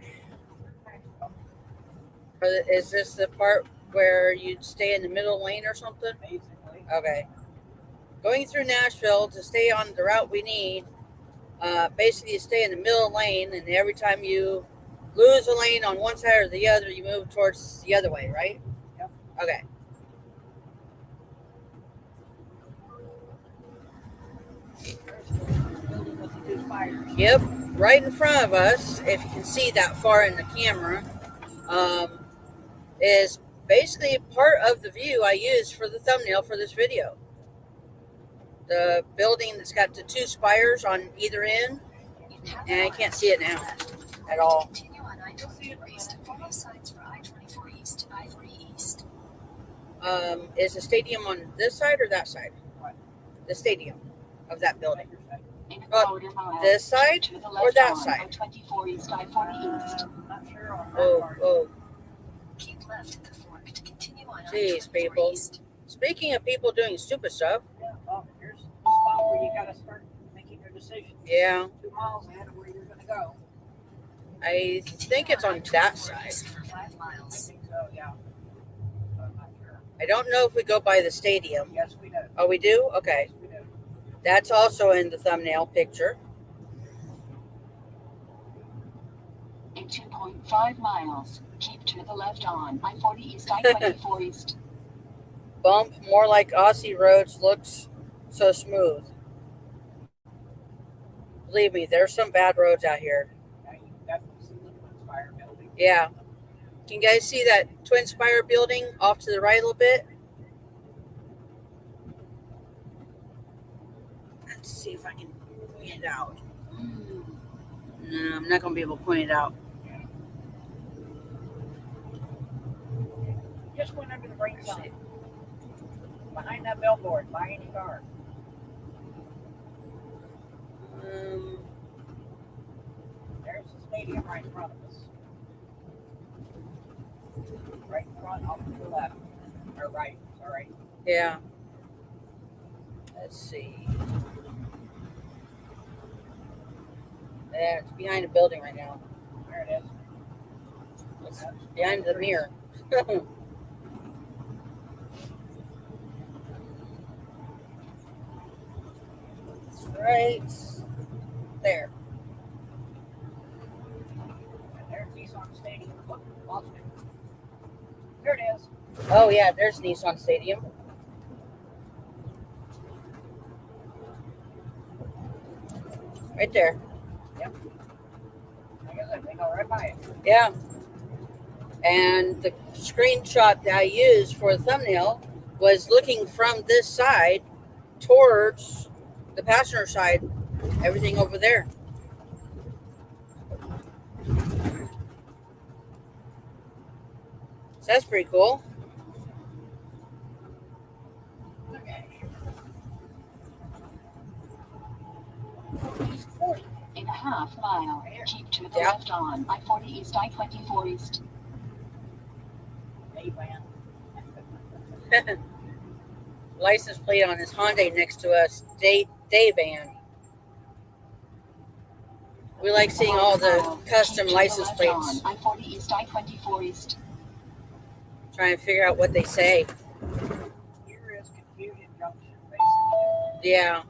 Is this the part where you'd stay in the middle lane or something? Basically. Okay. Going through Nashville to stay on the route we need, basically you stay in the middle lane, and every time you lose a lane on one side or the other, you move towards the other way, right? Yep. Okay. There's the building with the 2 spires. Yep, right in front of us, if you can see that far in the camera, is basically part of the view I used for the thumbnail for this video. The building that's got the 2 spires on either end, and I can't see it now at all. Continue on I-24 East, follow signs for I-24 East, I-40 East. Is the stadium on this side or that side? What? The stadium of that building. In a Oh, quarter mile, this side to the or left that on side? I-24 East, I-40 East. I'm not sure on that part. Oh, Keep left at the fork to continue on Jeez, I-24 people. East. speaking of people doing stupid stuff, Yeah, well, here's the spot where you gotta start making your decision. yeah, 2 miles ahead of where you're gonna go. I think it's on that side. For 5 I miles. think so, yeah. But I'm not sure. I don't know if we go by the stadium. Yes, we do. Oh, we do? Okay. Yes, we do. That's also in the thumbnail picture. In 2.5 miles, keep to the left on I-40 East, I-24 East. Bump more like Aussie roads, looks so smooth. Believe me, there's some bad roads out here. Now you can definitely see the Twin Spire building. Yeah. Can you guys see that Twin Spire building off to the right a little bit? Let's see if I can point it out. No, I'm not going to be able to point it out. Just went under the green sign. Behind that billboard, buy any car. There's the stadium right in front of us. Right in front, off to the left. Or right, sorry. Yeah. Let's see. Yeah, it's behind a building right now. There it is. It's behind the mirror. It's right there. And there's Nissan Stadium. Look, lost it. There it is. Oh, yeah, there's Nissan Stadium. Right there. Like I said, they go right by it. Yeah. And the screenshot that I used for the thumbnail was looking from this side towards the passenger side, everything over there. So that's pretty cool. Okay. In a half mile, keep to the Yeah. left on I-40 East, I-24 East. Hey, man. License plate on his Hyundai next to us, Day van. We like seeing all the custom license plates. I-40 East, I-24 East. Trying to figure out what they say. Here is Confusion Junction, basically. Yeah.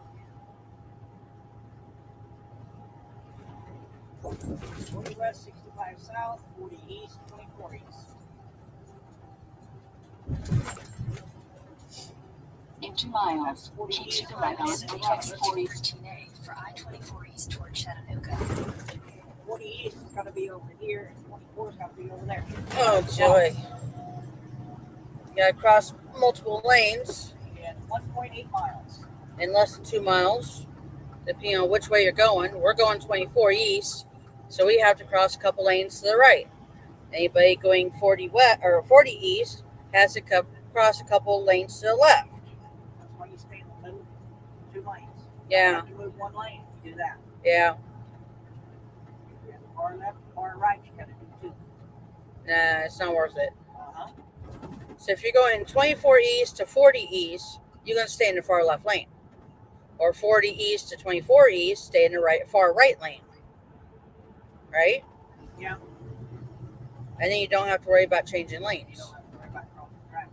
40 west, 65 south, 40 east, 24 east. In 2 miles, keep to the right on I-24 East. For I-24 East toward Chattanooga. 40 east is going to be over here, and 24 is going to be over there. Oh, joy. You gotta cross multiple lanes In 1.8 miles. in less than 2 miles, depending on which way you're going. We're going 24 east, so we have to cross a couple lanes to the right. Anybody going 40 west or 40 east has to cross a couple lanes to the left. That's why you stay in the middle, 2 lanes. Yeah. You have to move 1 lane to do that. Yeah. If you're far left, far right, you got to do 2. Nah, it's not worth it. Uh-huh. So if you're going 24 east to 40 east, you're going to stay in the far left lane. Or 40 east to 24 east, stay in the far right lane. Right? Yeah. And then you don't have to worry about changing You lanes. don't have to worry about crossing traffic.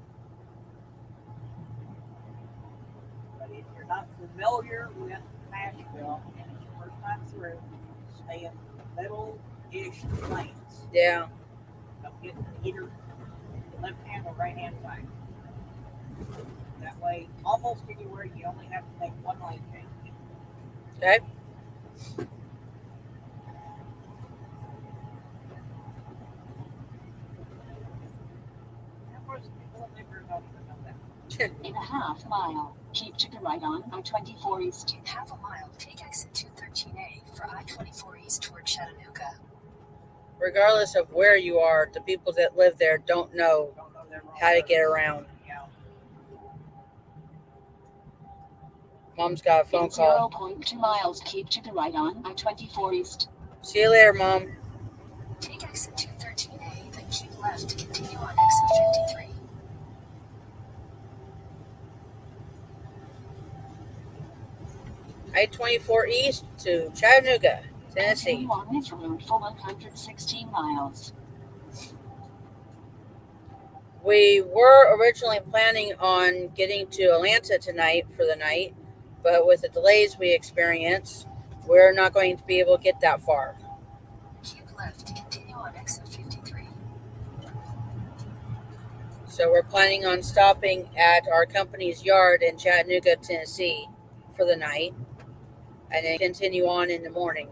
But if you're not familiar with Nashville and it's your first time through, stay in the middle-ish lanes. Yeah. Don't get either the left hand or right hand side. That way, almost anywhere, you only have to make 1 lane change. Okay? Of course, people in different don't even know that. In a half mile, keep to the right on I-24 East. In half a mile, take exit 213A for I-24 East toward Chattanooga. Regardless of where you are, the people that live there don't know Don't know their wrong how to road. get around. Yeah. Mom's got a phone In call. 0.2 miles, keep to the right on I-24 East. See you later, Mom. Take exit 213A, then keep left to continue on exit 53. I-24 east to Chattanooga, Tennessee. Continue on this road for 116 miles. We were originally planning on getting to Atlanta tonight for the night, but with the delays we experienced, we're not going to be able to get that far. Keep left, continue on exit 53. So we're planning on stopping at our company's yard in Chattanooga, Tennessee for the night, and then continue on in the morning.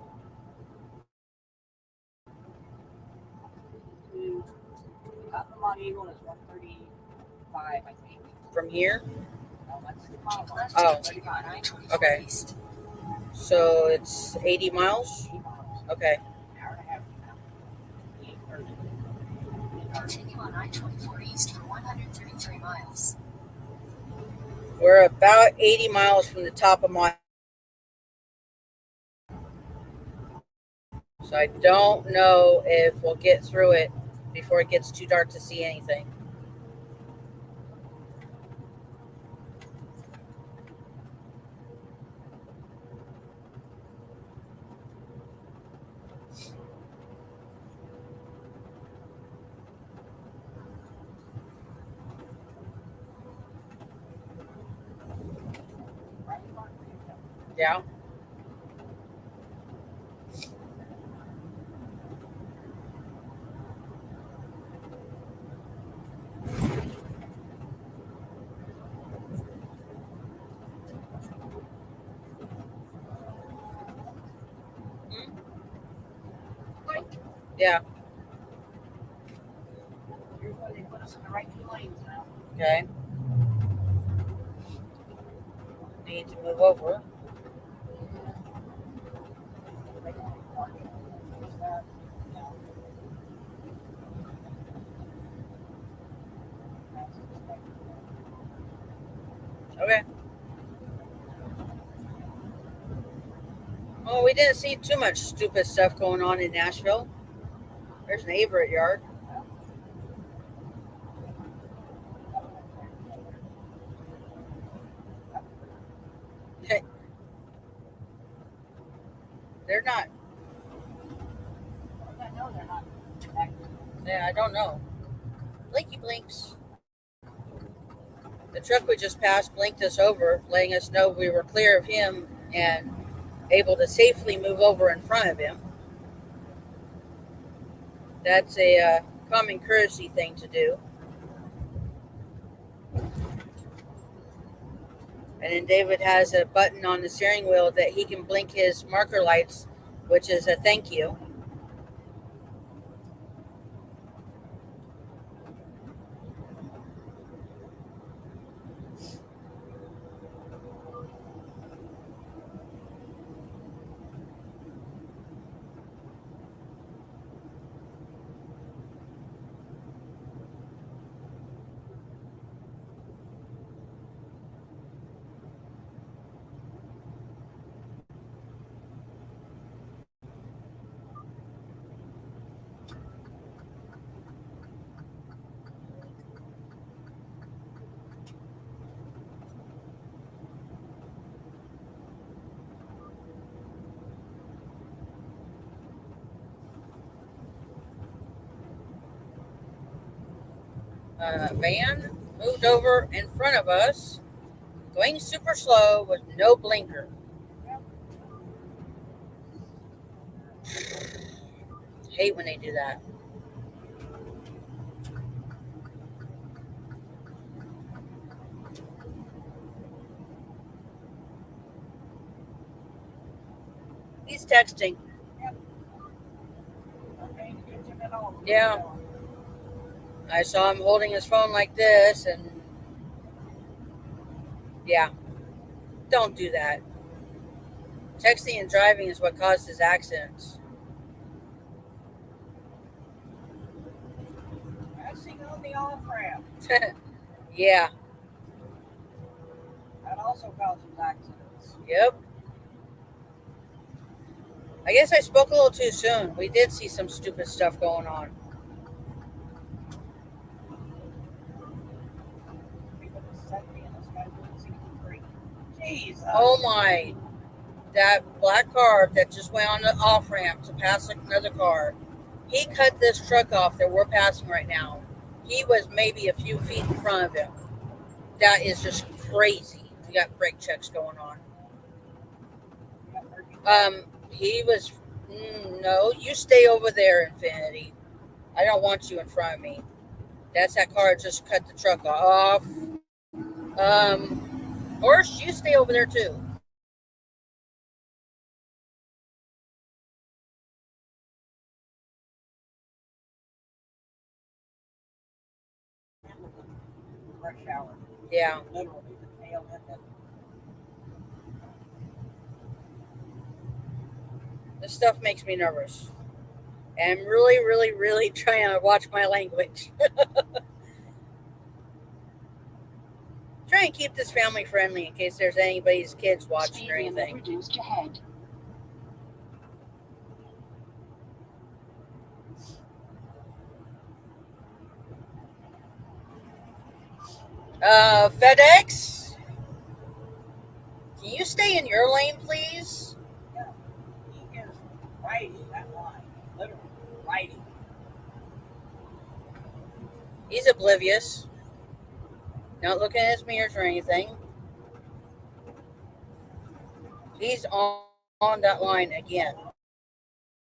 Up the Monteagle is 135, I think. From here? No, that's the Keep mile left, Oh. continue on I-24 Okay. east. So it's 80 miles? 80 miles. Okay. Hour and a half from now. 8:30. Continue on I-24 east for 133 miles. We're about 80 miles from the top of Monteagle. So I don't know if we'll get through it before it gets too dark to see anything. Right in front of you. Yeah. Yeah. Here's why they put us in the right two lanes now. Okay. Need to move over. They don't make parking. There's that. No. That's expected. Okay. Well, we didn't see too much stupid stuff going on in Nashville. There's an Averett yard. They're not. I know they're not active. Yeah, I don't know. Blinky blinks. The truck we just passed blinked us over, letting us know we were clear of him and able to safely move over in front of him. That's a common courtesy thing to do. And then David has a button on the steering wheel that he can blink his marker lights, which is a thank you. Van moved over in front of us, going super slow with no blinker. Hate when they do that. He's texting. Okay, get him in all. Yeah. I saw him holding his phone like this, and yeah, don't do that. Texting and driving is what causes accidents. Passing on the off ramp. Yeah, That also causes accidents. yep. I guess I spoke a little too soon. We did see some stupid stuff going on. People just 70 and this guy's doing 63. Jesus. Oh my. That black car that just went on the off ramp to pass another car. He cut this truck off that we're passing right now. He was maybe a few feet in front of him. That is just crazy. We got brake checks going on. He was. No, you stay over there, Infinity. I don't want you in front of me. That's that car just cut the truck off. Horse, you stay over there too. Rush hour. Yeah. Literally the tail end of it. This stuff makes me nervous. And I'm really, really, really trying to watch my language. Try and keep this family friendly in case there's anybody's kids watching Speed or limit anything. reduced ahead. FedEx, can you stay in your lane, please? Yeah. He is riding that line. Literally riding. He's oblivious. Not looking at his mirrors or anything. He's on that line again.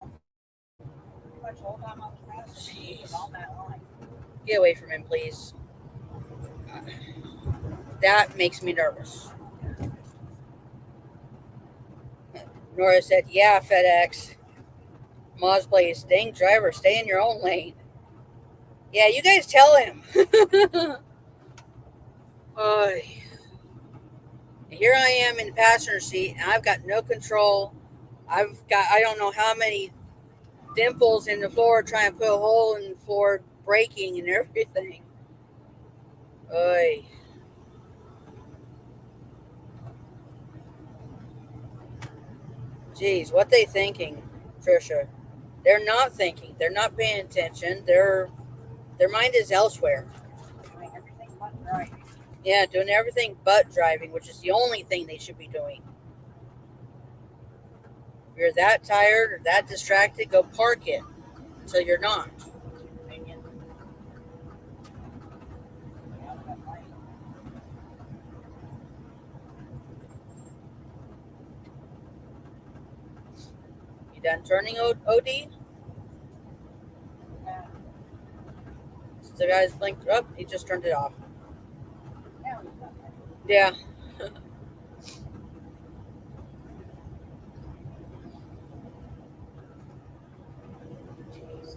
Pretty much the whole time I was passing, he was on that line. Get away from him, please. That makes me nervous. Nora said, yeah, FedEx. Moz Blaze, dang driver, stay in your own lane. Yeah, you guys tell him. Here I am in the passenger seat, and I've got no control. I've got, I don't know how many dimples in the floor trying to put a hole in the floor, braking and everything. Oy. Geez, what they thinking, Trisha? They're not thinking. They're not paying attention. Their mind is elsewhere. Doing everything but driving. Yeah, doing everything but driving, which is the only thing they should be doing. If you're that tired or that distracted, go park it until you're not. Opinion. Out of that lane. You done turning, OD? Yeah. The guy's blinked up. He just turned it off. Now he's not there. Yeah. Jesus.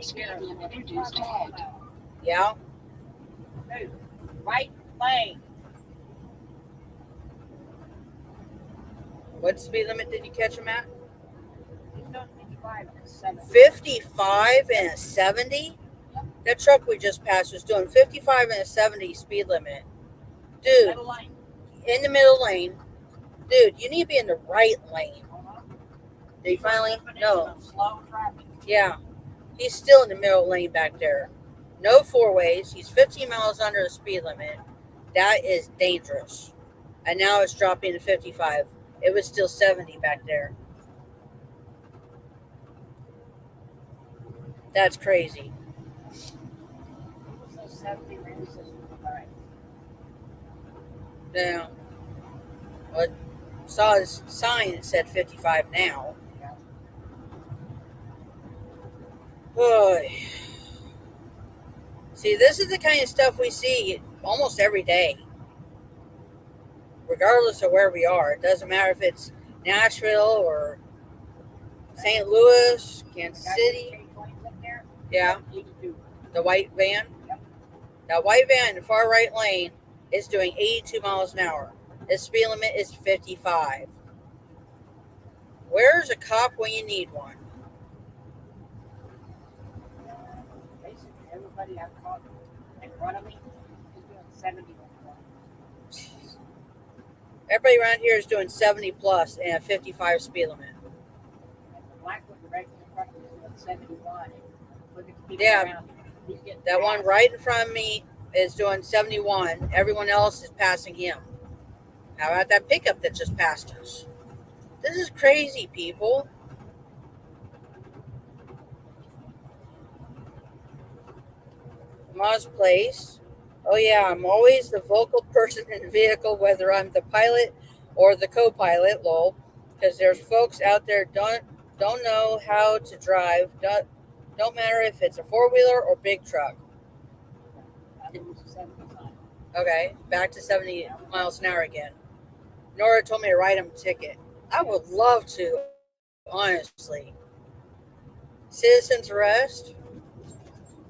Speed limit reduced ahead. Yeah. Move. Right lane. What speed limit did you catch him at? He's doing 55 and 70. 55 and a 70? That truck we just passed was doing 55 and a 70 speed limit. Dude, Middle lane. in the middle lane. Dude, you need to be in the right lane. Uh-huh. Did he finally? No. Slow traffic. Yeah. He's still in the middle lane back there. No four ways. He's 15 miles under the speed limit. That is dangerous. And now it's dropping to 55. It was still 70 back there. That's crazy. People say 70 really says 55. Yeah. Well, saw his sign that said 55 now. Yeah. Boy. See, this is the kind of stuff we see almost every day. Regardless of where we are. It doesn't matter if it's Nashville or St. Louis, Kansas City. Yeah. The white van. Yep. That white van in the far right lane is doing 82 miles an hour. Its speed limit is 55. Where's a cop when you need one? Basically, everybody I've caught in front of me is doing 70. Everybody around here is doing 70 plus and a 55 speed limit. And the black one right in front of me is doing 71. Look at the people Yeah. around him. He's getting That one passed. right in front of me is doing 71. Everyone else is passing him. How about that pickup that just passed us? This is crazy, people. Ma's place. Oh yeah, I'm always the vocal person in the vehicle, whether I'm the pilot or the co-pilot. Lol, because there's folks out there don't know how to drive. Don't matter if it's a four-wheeler or big truck. I lose 75. Okay, back to 70 miles an hour again. Nora told me to write him a ticket. I would love to, honestly. Citizens arrest?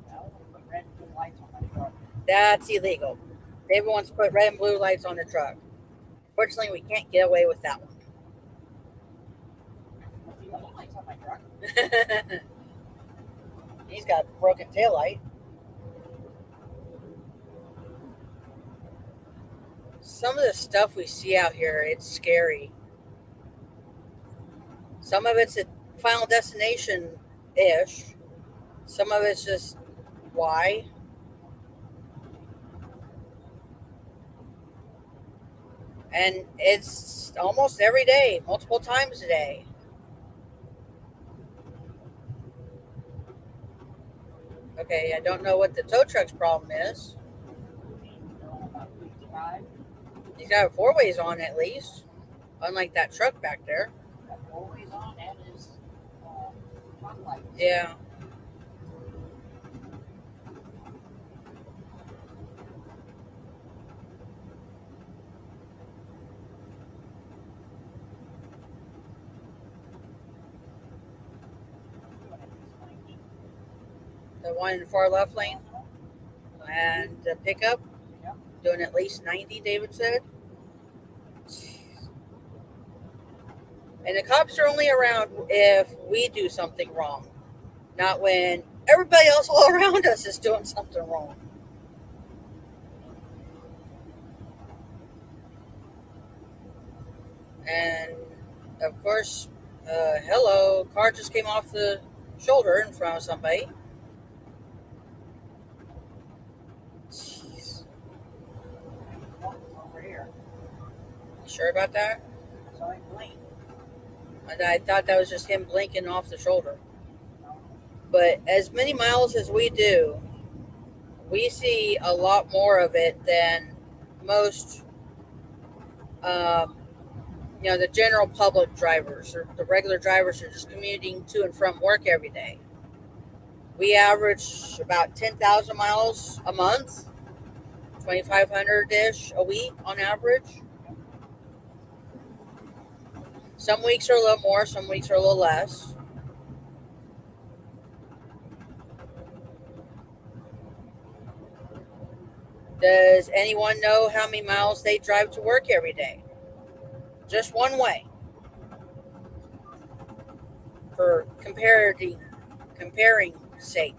No, put red and blue lights on my truck. That's illegal. David wants to put red and blue lights on the truck. Fortunately, we can't get away with that one. Put the yellow lights on my truck. He's got a broken taillight. Some of the stuff we see out here, it's scary. Some of it's a Final Destination-ish. Some of it's just why. And it's almost every day, multiple times a day. Okay, I don't know what the tow truck's problem is. About 55. He's got four ways on at least, unlike that truck back there. Got always on and his front lights. Yeah. The one in the far left lane and the pickup Yep. doing at least 90, David said. And the cops are only around if we do something wrong, not when everybody else all around us is doing something wrong. And of course, hello, car just came off the shoulder in front of somebody. Jeez. Over here. You sure about that? So I blink. And I thought that was just him blinking off the shoulder. But as many miles as we do, we see a lot more of it than most, the general public drivers or the regular drivers who are just commuting to and from work every day. We average about 10,000 miles a month, 2,500-ish a week on average. Some weeks are a little more, some weeks are a little less. Does anyone know how many miles they drive to work every day? Just one way. For comparing sake.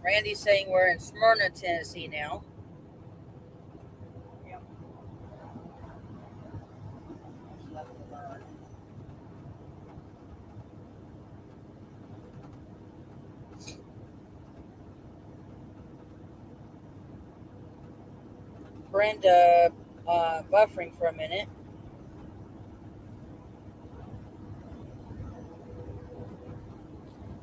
Randy's saying we're in Smyrna, Tennessee now. Yep. Left the burn. Brenda buffering for a minute.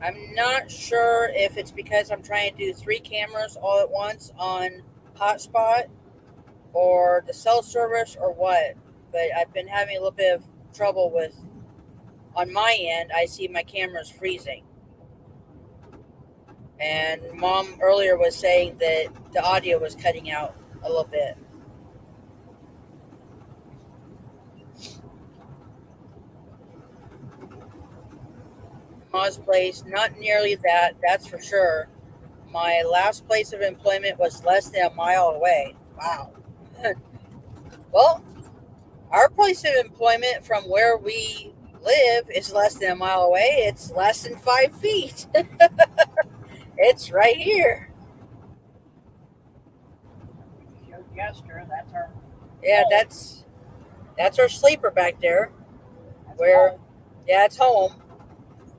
I'm not sure if it's because I'm trying to do 3 cameras all at once on hotspot or the cell service or what, but I've been having a little bit of trouble with, on my end, I see my cameras freezing. And Mom earlier was saying that the audio was cutting out a little bit. Ma's place, not nearly that, that's for sure. My last place of employment was less than a mile away. Wow. Well, our place of employment from where we live is less than a mile away. It's less than 5 feet. It's right here. Showed Jester, that's our Yeah, home. that's our sleeper back there. That's Where, home. yeah, it's home.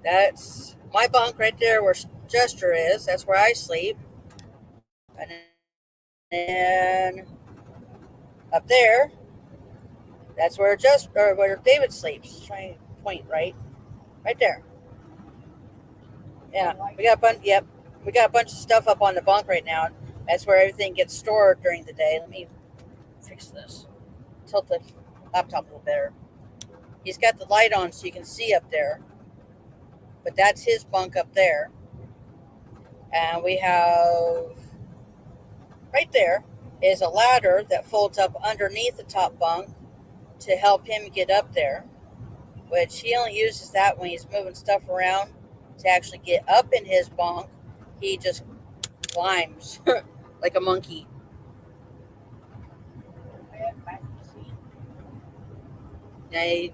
That's my bunk right there where Jester is. That's where I sleep. And then up there, that's where where David sleeps. Trying to point right there. Yeah, we got a bunch. Yep, we got a bunch of stuff up on the bunk right now. That's where everything gets stored during the day. Let me fix this. Tilt the laptop a little better. He's got the light on so you can see up there, but that's his bunk up there. And we have right there is a ladder that folds up underneath the top bunk to help him get up there, which he only uses that when he's moving stuff around. To actually get up in his bunk, he just climbs like a monkey. Bed, back to the seat. Now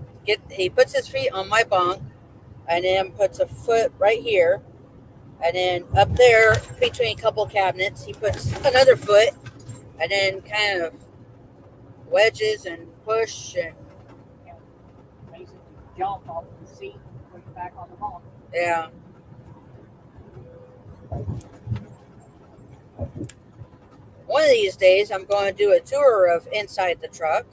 he puts his feet on my bunk and then puts a foot right here, and then up there between a couple cabinets he puts another foot, and then kind of wedges and push and You know, basically jump off the seat and put it back on the bunk. yeah. One of these days I'm going to do a tour of inside the truck.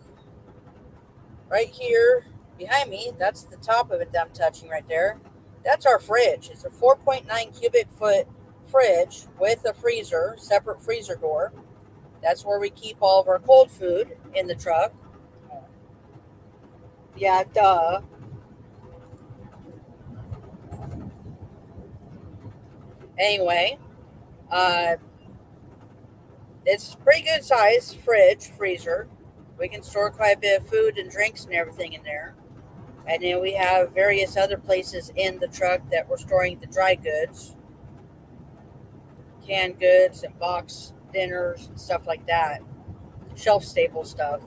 Right here behind me, that's the top of it that I'm touching right there. That's our fridge. It's a 4.9 cubic foot fridge with a freezer, separate freezer door. That's where we keep all of our cold food in the truck. Yeah, duh. Anyway, uh, it's a pretty good size fridge, freezer. We can store quite a bit of food and drinks and everything in there. And then we have various other places in the truck that we're storing the dry goods, canned goods and box dinners and stuff like that. Shelf stable stuff.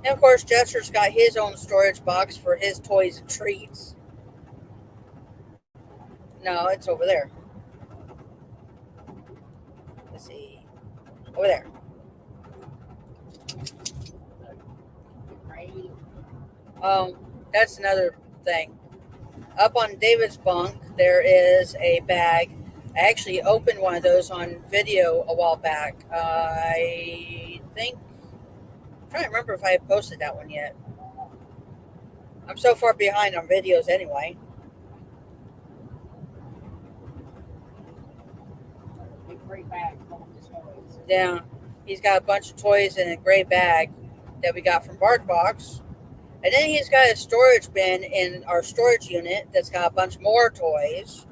And of course, Jester's got his own storage box for his toys and treats. No, it's over there. Let's see. Over there. Right. That's another thing. Up on David's bunk, there is a bag. I actually opened one of those on video a while back. I think, I'm trying to remember if I had posted that one yet. I'm so far behind on videos anyway. Big gray bag full of his toys. Yeah, he's got a bunch of toys in a gray bag that we got from BarkBox. And then he's got a storage bin in our storage unit that's got a bunch more toys.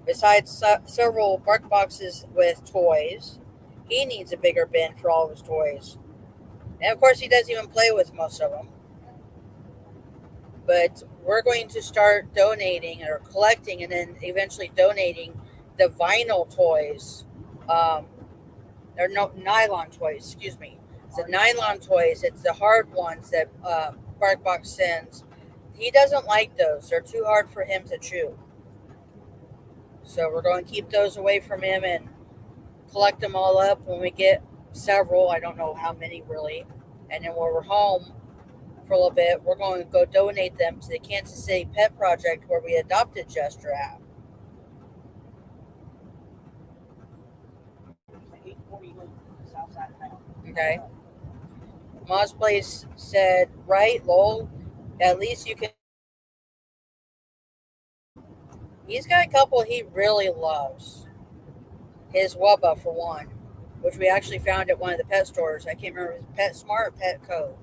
Besides several bark boxes with toys, he needs a bigger bin for all of his toys. And of course, he doesn't even play with most of them. But we're going to start donating or collecting and then eventually donating the vinyl toys. Or no, nylon toys, excuse me. It's the nylon toys. It's the hard ones that BarkBox sends. He doesn't like those. They're too hard for him to chew. So we're going to keep those away from him and collect them all up when we get several. I don't know how many really. And then when we're home for a little bit, we're going to go donate them to the Kansas City Pet Project where we adopted Jester at. It's 840 loop, south side of town. Okay. Mom's Place said, right, Lowell, at least you can. He's got a couple he really loves. His Wubba, for one, which we actually found at one of the pet stores. I can't remember if it was Pet Smart or Pet Co.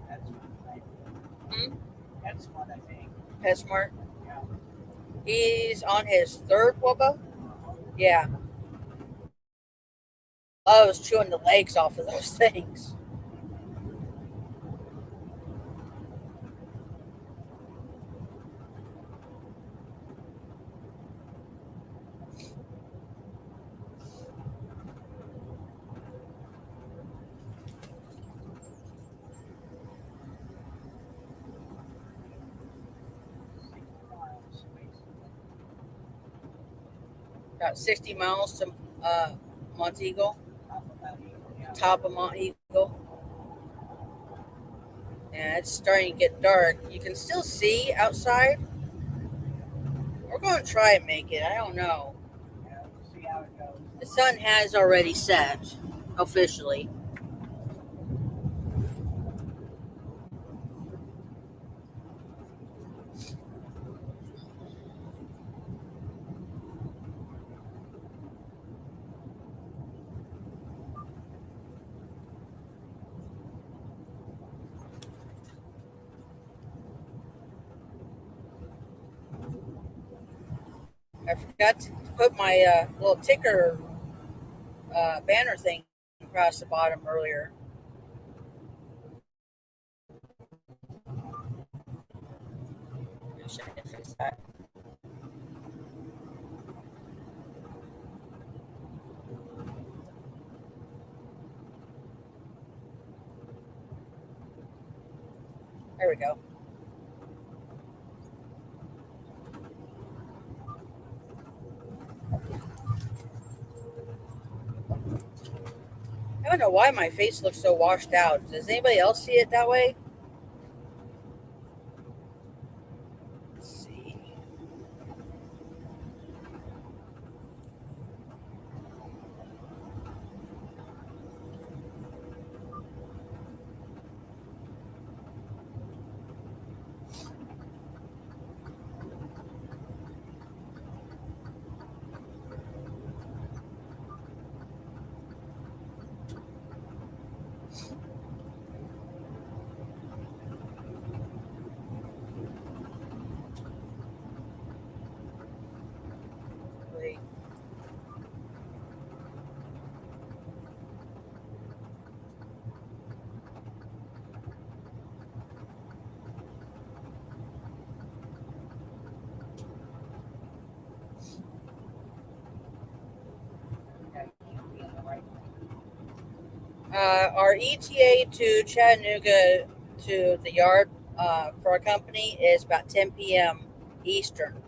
That's what That's what I think. Pet Smart. Yeah. He's on his third Wubba. Yeah. Loves chewing the legs off of those things. About 60 miles to Monteagle, Top of that eagle, yeah. top of Monteagle. And it's starting to get dark. You can still see outside. We're going to try and make it. I don't know. Yeah, we'll see how it goes. The sun has already set, officially. I forgot to put my little ticker banner thing across the bottom earlier. I should fix that. There we go. I don't know why my face looks so washed out. Does anybody else see it that way? Let's see. Wait. Yeah, you should be in the right lane. Our ETA to Chattanooga to the yard for our company is about 10 p.m. Eastern.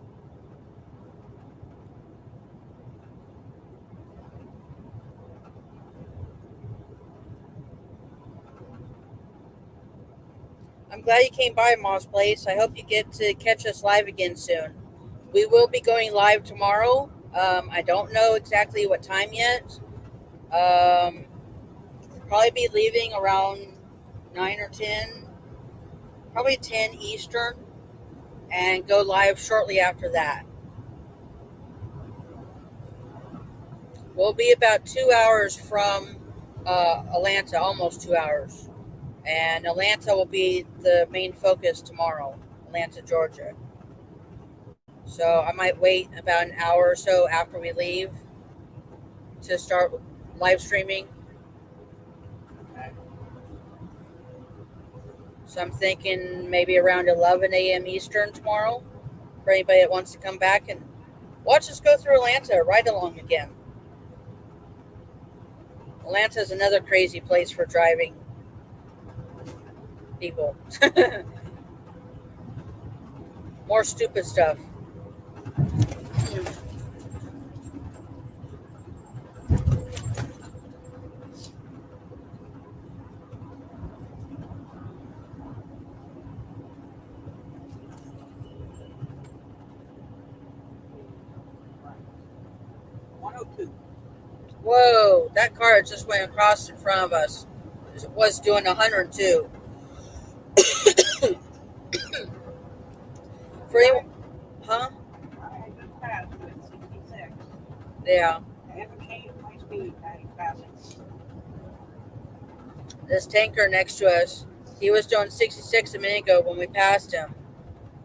I'm glad you came by, Mom's Place. I hope you get to catch us live again soon. We will be going live tomorrow. I don't know exactly what time yet. Probably be leaving around 9 or 10, probably 10 Eastern, and go live shortly after that. We'll be about 2 hours from Atlanta, almost 2 hours. And Atlanta will be the main focus tomorrow, Atlanta, Georgia. So I might wait about an hour or so after we leave to start live streaming. Okay. So I'm thinking maybe around 11 a.m. Eastern tomorrow for anybody that wants to come back and watch us go through Atlanta right along again. Atlanta is another crazy place for driving people. More stupid stuff. Right. 102. Whoa, that car just went across in front of us. It was doing 102. For anyone, huh? I just passed it at 66. Yeah. I haven't changed my speed passing. This tanker next to us, he was doing 66 a minute ago when we passed him.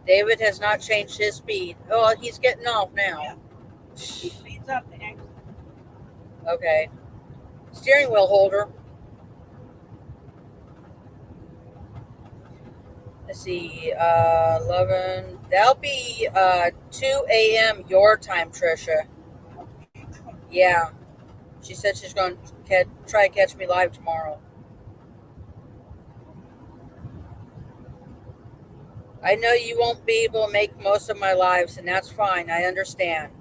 David has not changed his speed. Oh, he's getting off now. Yeah. He speeds up the exit. Okay. Steering wheel holder. Let's see. 11. That'll be 2 a.m. your time, Trisha. Yeah. She said she's going to try to catch me live tomorrow. I know you won't be able to make most of my lives, and that's fine. I understand.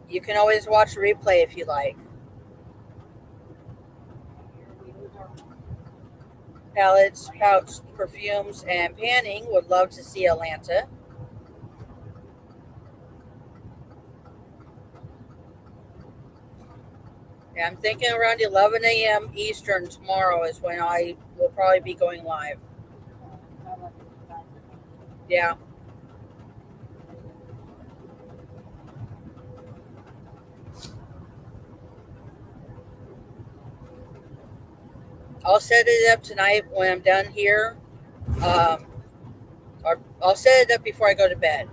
You can always watch a replay if you like. Here we lose our Palettes, pouch, perfumes, and panning would love to see Atlanta. Yeah, I'm thinking around 11 a.m. Eastern tomorrow is when I will probably be going live. Yeah. I'll set it up tonight when I'm done here. Or I'll set it up before I go to bed.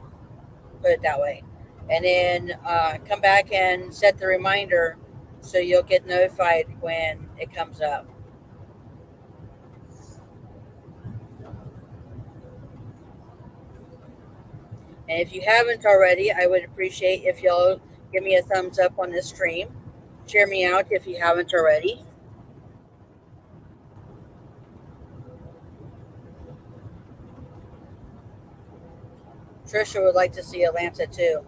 Put it that way. And then come back and set the reminder so you'll get notified when it comes up. And if you haven't already, I would appreciate if you'll give me a thumbs up on this stream. Share me out if you haven't already. Trisha would like to see Atlanta too.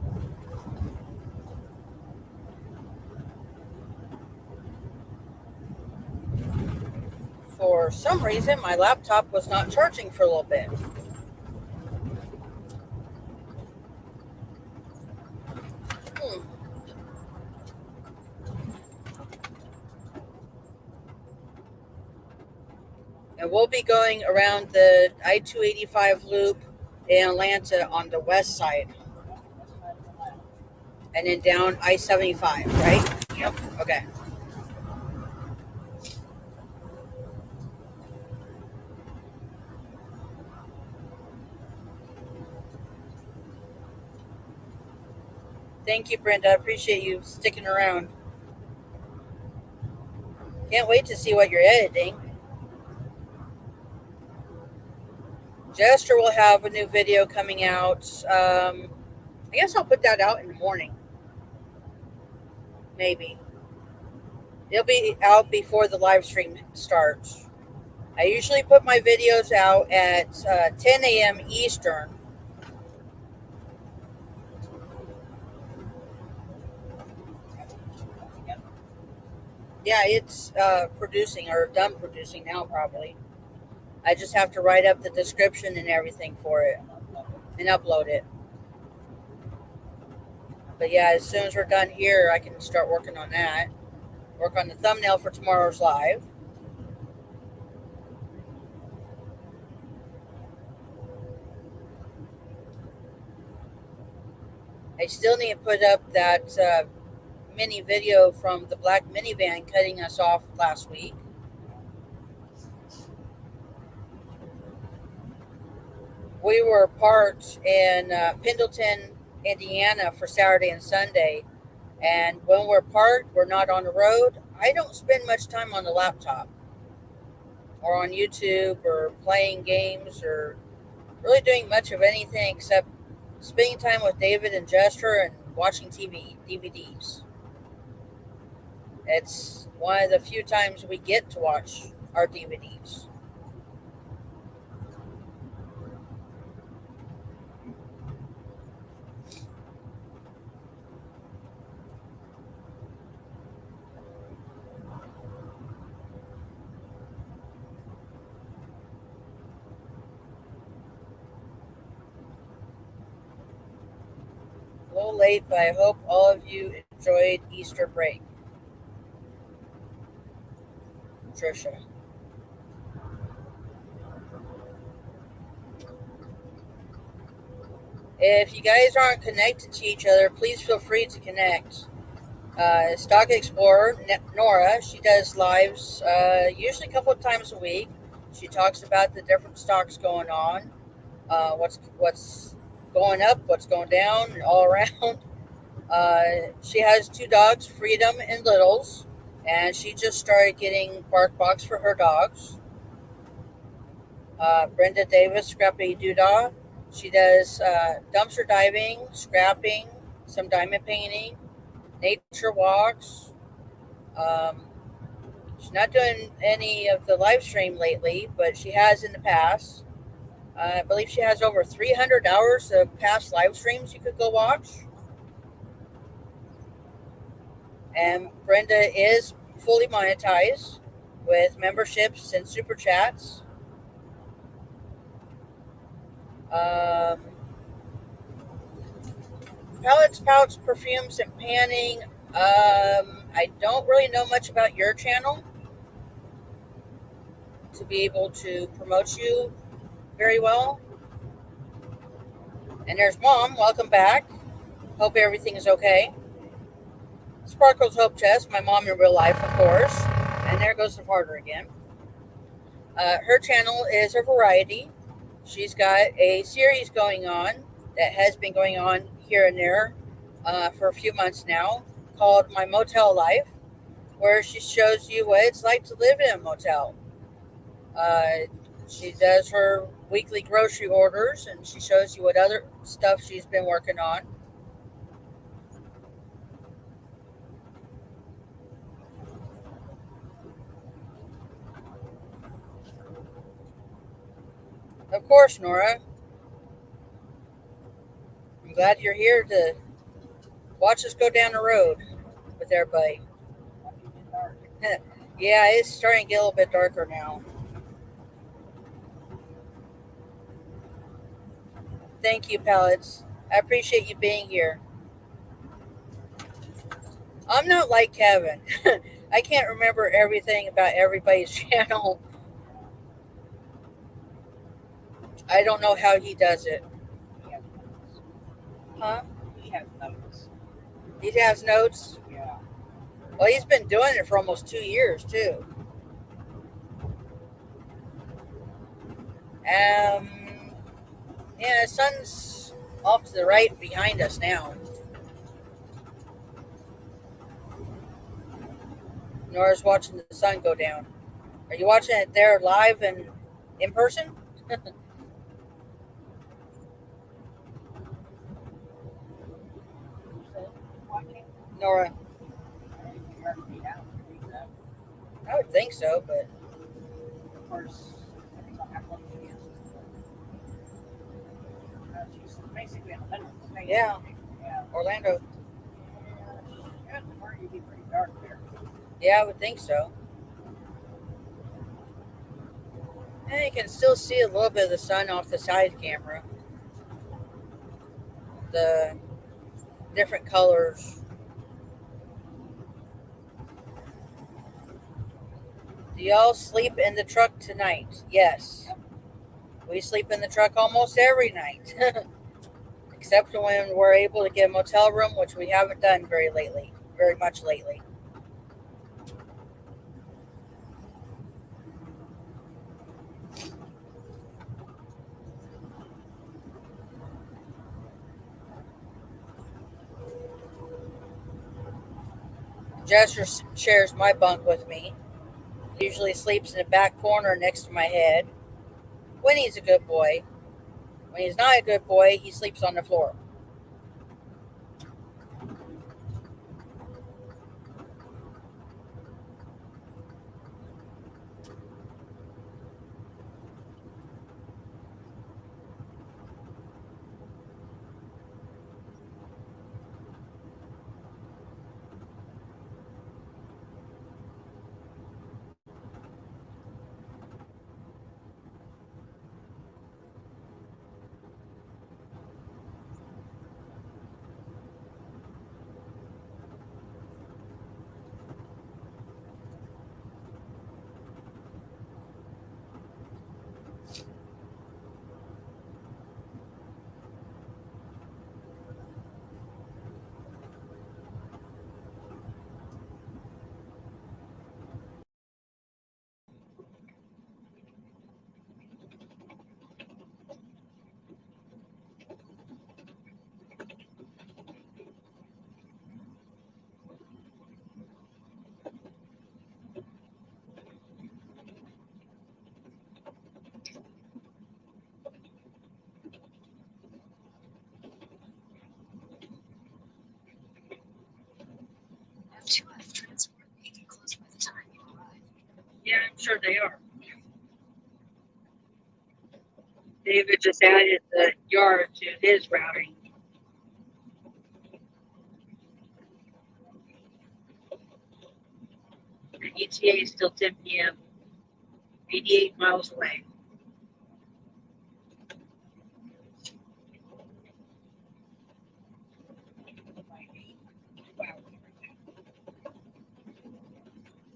For some reason, my laptop was not charging for a little bit. And we'll be going around the I-285 loop in Atlanta on the west side. And then down I-75, right? Yep. Okay. Thank you, Brenda. I appreciate you sticking around. Can't wait to see what you're editing. Jester will have a new video coming out. I guess I'll put that out in the morning. Maybe. It'll be out before the live stream starts. I usually put my videos out at 10 a.m. Eastern. Yeah, it's producing or done producing now probably. I just have to write up the description and everything for it and upload it. But yeah, as soon as we're done here, I can start working on that. Work on the thumbnail for tomorrow's live. I still need to put up that mini video from the black minivan cutting us off last week. We were parked in Pendleton, Indiana for Saturday and Sunday. And when we're parked, we're not on the road. I don't spend much time on the laptop or on YouTube or playing games or really doing much of anything except spending time with David and Jester and watching TV, DVDs. It's one of the few times we get to watch our DVDs. A little late, but I hope all of you enjoyed Easter break. Trisha. If you guys aren't connected to each other, please feel free to connect. Stock Explorer, Nora, she does lives usually a couple of times a week. She talks about the different stocks going on, what's going up, what's going down, and all around. She has 2 dogs, Freedom and Littles, and she just started getting bark box for her dogs. Brenda Davis, Scrappy Doodah. She does dumpster diving, scrapping, some diamond painting, nature walks. She's not doing any of the live stream lately, but she has in the past. I believe she has over 300 hours of past live streams you could go watch. And Brenda is fully monetized with memberships and super chats. Um, Palettes, pouch, perfumes, and panning. I don't really know much about your channel to be able to promote you very well. And there's Mom. Welcome back. Hope everything is okay. Sparkles Hope Chest, my mom in real life, of course. And there goes the partner again. Her channel is a variety. She's got a series going on that has been going on here and there for a few months now called My Motel Life, where she shows you what it's like to live in a motel. She does her weekly grocery orders and she shows you what other stuff she's been working on. Of course, Nora. I'm glad you're here to watch us go down the road with everybody. Yeah, it's starting to get a little bit darker now. Thank you, Pallets. I appreciate you being here. I'm not like Kevin. I can't remember everything about everybody's channel. I don't know how he does it. Huh? He has notes. He has notes? Yeah. Well, he's been doing it for almost 2 years, too. Yeah, the sun's off to the right behind us now. Nora's watching the sun go down. Are you watching it there live and in person? Nora, I would think so, but Of course, she's basically in the middle of the state. yeah, Yeah. Orlando. Yeah, the party would be pretty dark there. Yeah, I would think so. And you can still see a little bit of the sun off the side camera. The different colors. Do y'all sleep in the truck tonight? Yes. We sleep in the truck almost every night. Except when we're able to get a motel room, which we haven't done very much lately. Jester shares my bunk with me. He usually sleeps in the back corner next to my head. When he's a good boy. When he's not a good boy, he sleeps on the floor. F2F transport may be closed by the time you arrive. Yeah, I'm sure they are. David just added the yard to his routing. And ETA is still 10 p.m., 88 miles away.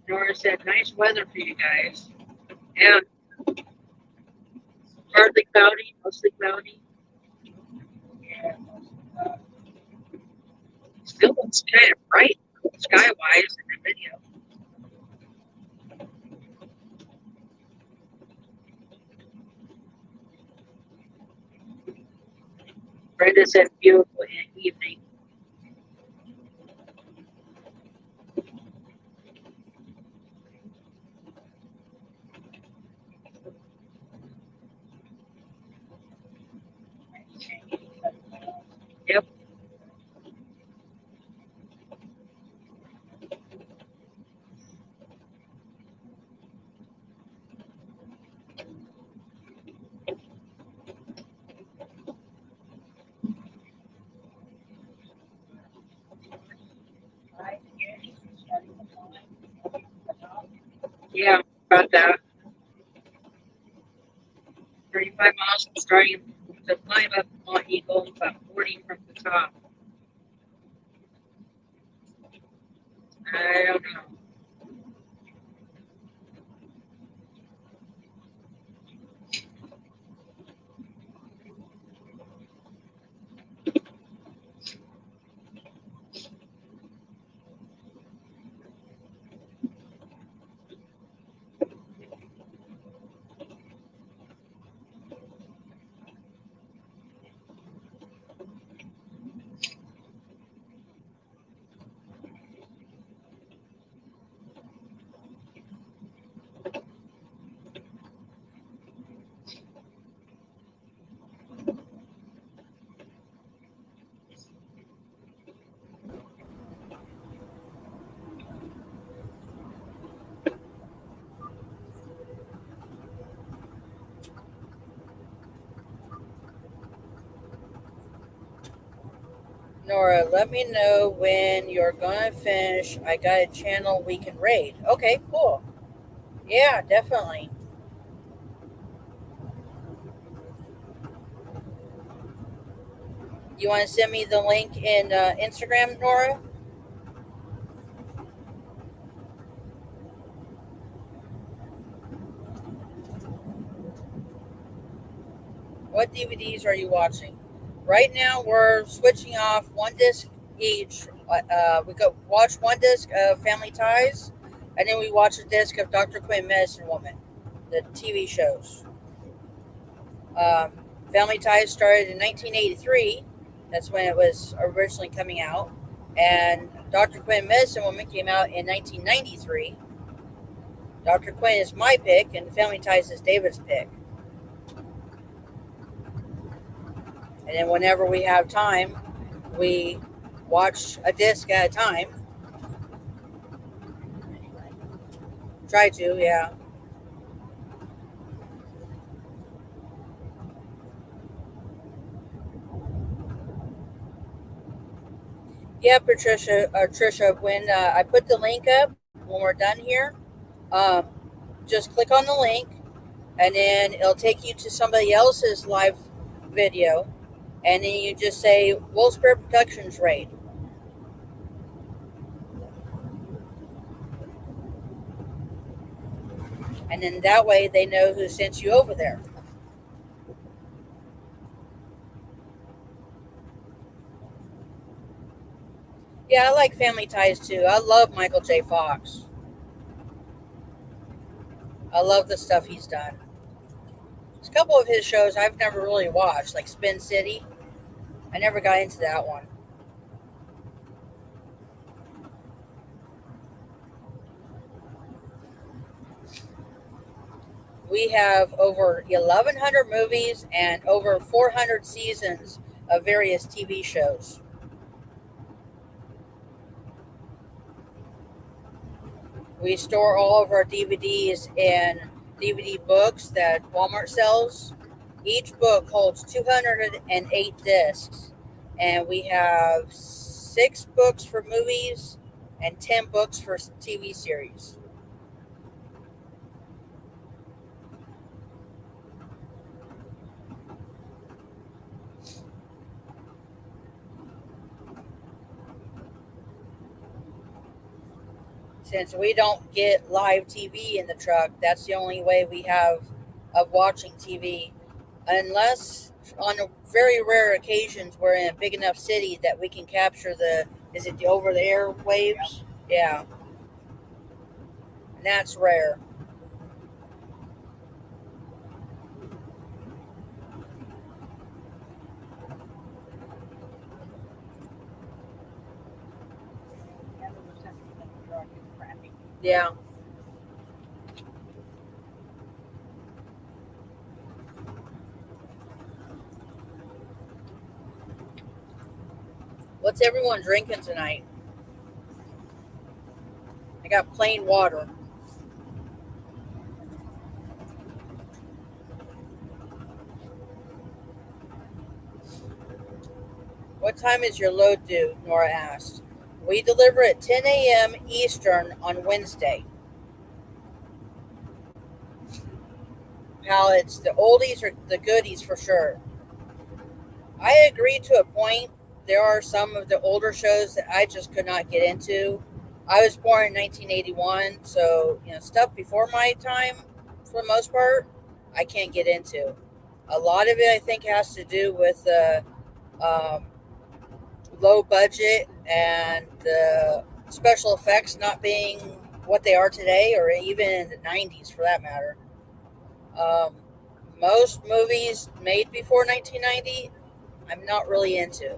Nora said, nice weather for you guys. Yeah, partly cloudy, mostly cloudy. Yeah. Still looks kind of bright sky-wise in the video. Brenda said, beautiful evening. Yep. Yeah, about that. 35 miles from starting to climb up Monteagle, about 40 from the top. I don't know. Nora, let me know when you're gonna finish. I got a channel we can raid. Okay, cool. Yeah, definitely. You want to send me the link in Instagram, Nora? What DVDs are you watching? Right now, we're switching off one disc each. We go watch one disc of Family Ties, and then we watch a disc of Dr. Quinn, Medicine Woman, the TV shows. Um, Family Ties started in 1983. That's when it was originally coming out. And Dr. Quinn, Medicine Woman came out in 1993. Dr. Quinn is my pick, and Family Ties is David's pick. And then whenever we have time, we watch a disc at a time. Try to, yeah. Yeah, Patricia, or Trisha, when I put the link up, when we're done here, um, just click on the link, and then it'll take you to somebody else's live video, and then you just say Wolvespirit Productions raid. And then that way they know who sent you over there. Yeah, I like Family Ties too. I love Michael J. Fox. I love the stuff he's done. There's a couple of his shows I've never really watched, like Spin City. I never got into that one. We have over 1,100 movies and over 400 seasons of various TV shows. We store all of our DVDs in DVD books that Walmart sells. Each book holds 208 discs, and we have 6 books for movies and 10 books for TV series. Since we don't get live TV in the truck, that's the only way we have of watching TV. Unless on very rare occasions we're in a big enough city that we can capture is it the over the air waves? Yeah. And that's rare. Yeah, the reception in the truck is crappy. Yeah. What's everyone drinking tonight? I got plain water. What time is your load due? Nora asked. We deliver at 10 a.m. Eastern on Wednesday. Pal, it's the oldies or the goodies for sure. I agree to a point. There are some of the older shows that I just could not get into. I was born in 1981, so stuff before my time, for the most part, I can't get into. A lot of it, I think, has to do with um, low budget and the special effects not being what they are today, or even in the 90s for that matter. Um, Most movies made before 1990, I'm not really into.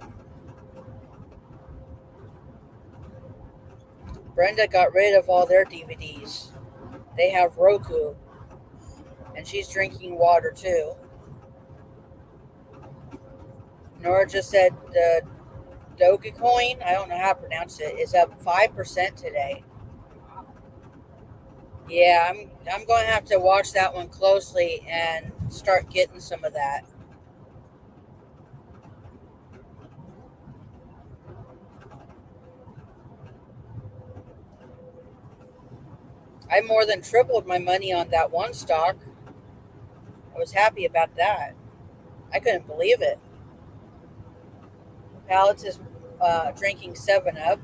Brenda got rid of all their DVDs. They have Roku, and she's drinking water too. Nora just said the Dogecoin, I don't know how to pronounce it, is up 5% today. Yeah, I'm going to have to watch that one closely and start getting some of that. I more than tripled my money on that one stock. I was happy about that. I couldn't believe it. Alex is drinking 7 Up.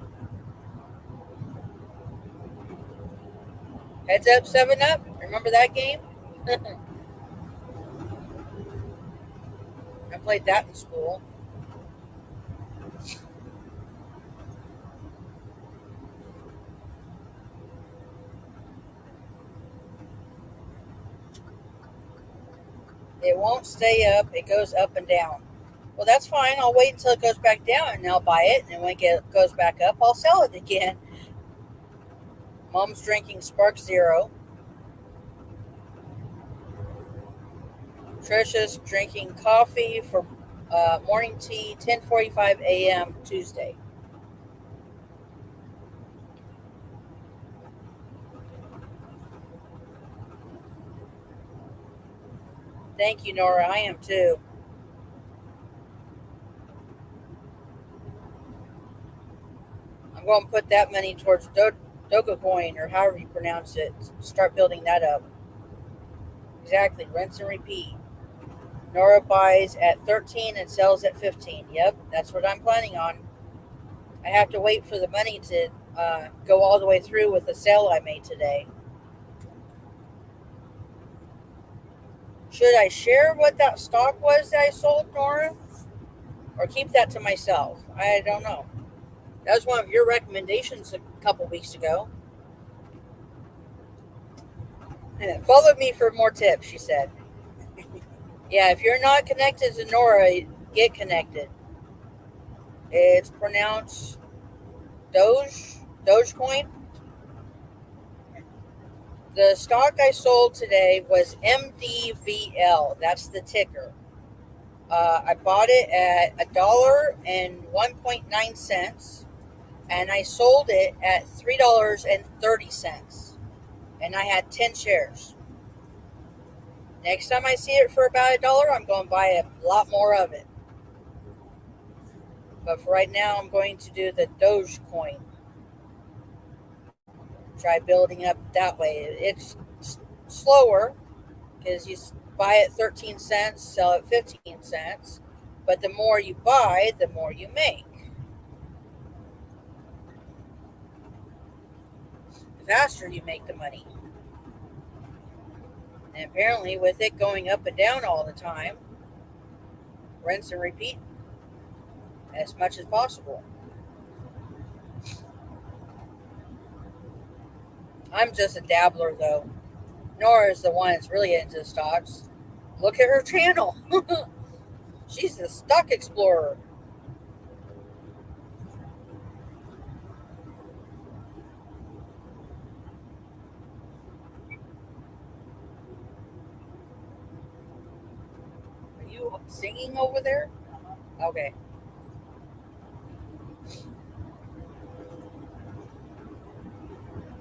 Heads Up 7 Up. Remember that game? I played that in school. It won't stay up. It goes up and down. Well, that's fine. I'll wait until it goes back down and I'll buy it. And when it goes back up, I'll sell it again. Mom's drinking Spark Zero. Trisha's drinking coffee for morning tea, 10:45 a.m. Tuesday. Thank you, Nora. I am too. I'm going to put that money towards Dogecoin, or however you pronounce it. Start building that up. Exactly. Rinse and repeat. Nora buys at 13 and sells at 15. Yep, that's what I'm planning on. I have to wait for the money to go all the way through with the sale I made today. Should I share what that stock was that I sold, Nora? Or keep that to myself? I don't know. That was one of your recommendations a couple weeks ago. Follow me for more tips, she said. Yeah, if you're not connected to Nora, get connected. It's pronounced Dogecoin. The stock I sold today was MDVL. That's the ticker. I bought it at $1.09, and I sold it at $3.30, and I had 10 shares. Next time I see it for about $1, I'm going to buy a lot more of it. But for right now, I'm going to do the Dogecoin. Try building up that way. It's slower because you buy at 13 cents, sell at 15 cents. But the more you buy, the more you make. If faster you make the money. And apparently, with it going up and down all the time, rinse and repeat as much as possible. I'm just a dabbler, though. Nora is the one that's really into stocks. Look at her channel. She's the stock explorer. Are you singing over there? Okay.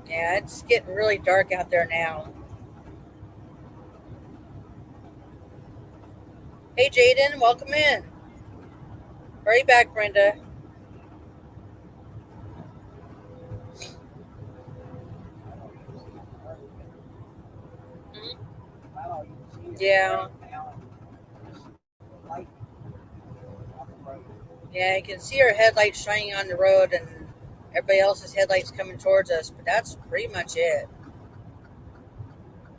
Yeah, it's getting really dark out there now. Hey, Jaden, welcome in. Hurry back, Brenda. Yeah. Yeah, you can see our headlights shining on the road and everybody else's headlights coming towards us, but that's pretty much it.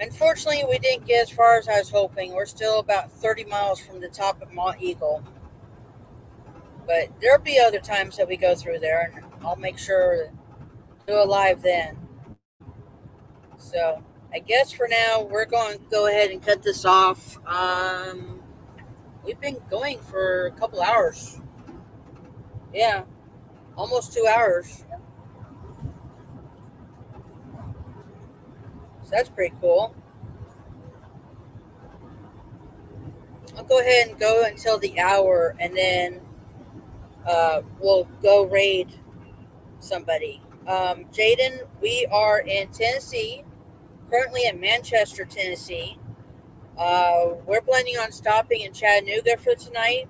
Unfortunately, we didn't get as far as I was hoping. We're still about 30 miles from the top of Monteagle. But there'll be other times that we go through there, and I'll make sure to do a live then. So I guess for now, we're going to go ahead and cut this off. We've been going for a couple hours. Yeah, almost 2 hours. So that's pretty cool. I'll go ahead and go until the hour, and then we'll go raid somebody. Jaden, we are in Tennessee, currently in Manchester, Tennessee. We're planning on stopping in Chattanooga for tonight.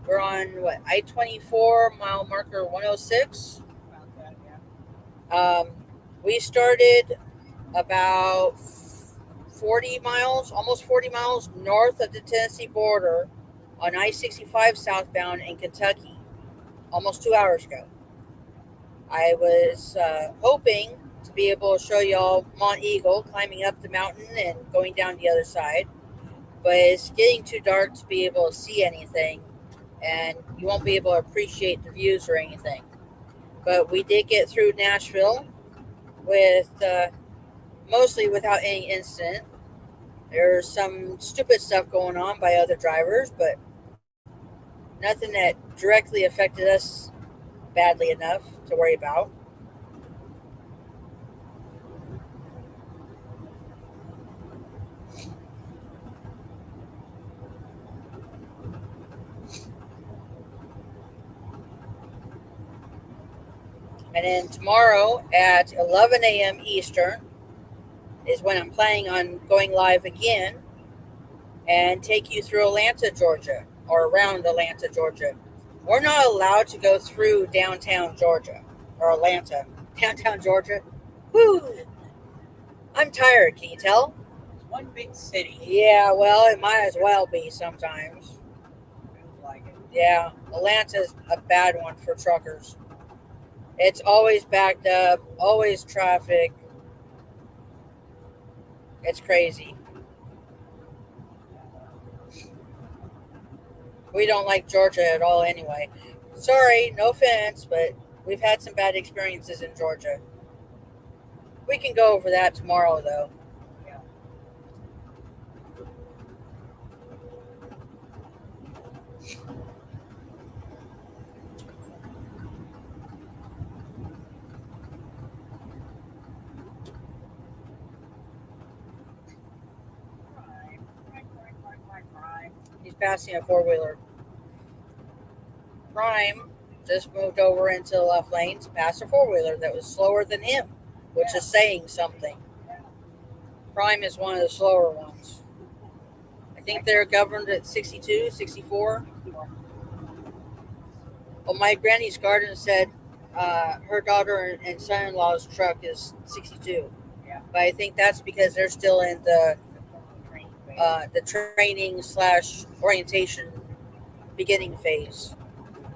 We're on I-24 mile marker 106. We started about 40 miles, almost 40 miles north of the Tennessee border on I-65 southbound in Kentucky, almost 2 hours ago. I was hoping to be able to show y'all Monteagle, climbing up the mountain and going down the other side, but it's getting too dark to be able to see anything, and you won't be able to appreciate the views or anything. But we did get through Nashville with mostly without any incident. There's some stupid stuff going on by other drivers, but nothing that directly affected us badly enough to worry about. And then tomorrow at 11 a.m. Eastern is when I'm planning on going live again and take you through Atlanta, Georgia, or around Atlanta, Georgia. We're not allowed to go through downtown Georgia or Atlanta. Downtown Georgia. Woo! I'm tired, can you tell? It's one big city. Yeah, well, it might as well be sometimes. Feels like it. Yeah, Atlanta's a bad one for truckers. It's always backed up, always traffic. It's crazy. We don't like Georgia at all anyway. Sorry, no offense, but we've had some bad experiences in Georgia. We can go over that tomorrow, though. Yeah. Crime. He's passing a four-wheeler. Prime just moved over into the left lane to pass a four-wheeler that was slower than him, which is saying something. Prime is one of the slower ones. I think they're governed at 62, 64. Well, my granny's garden said her daughter and son-in-law's truck is 62. Yeah. But I think that's because they're still in the training / orientation beginning phase.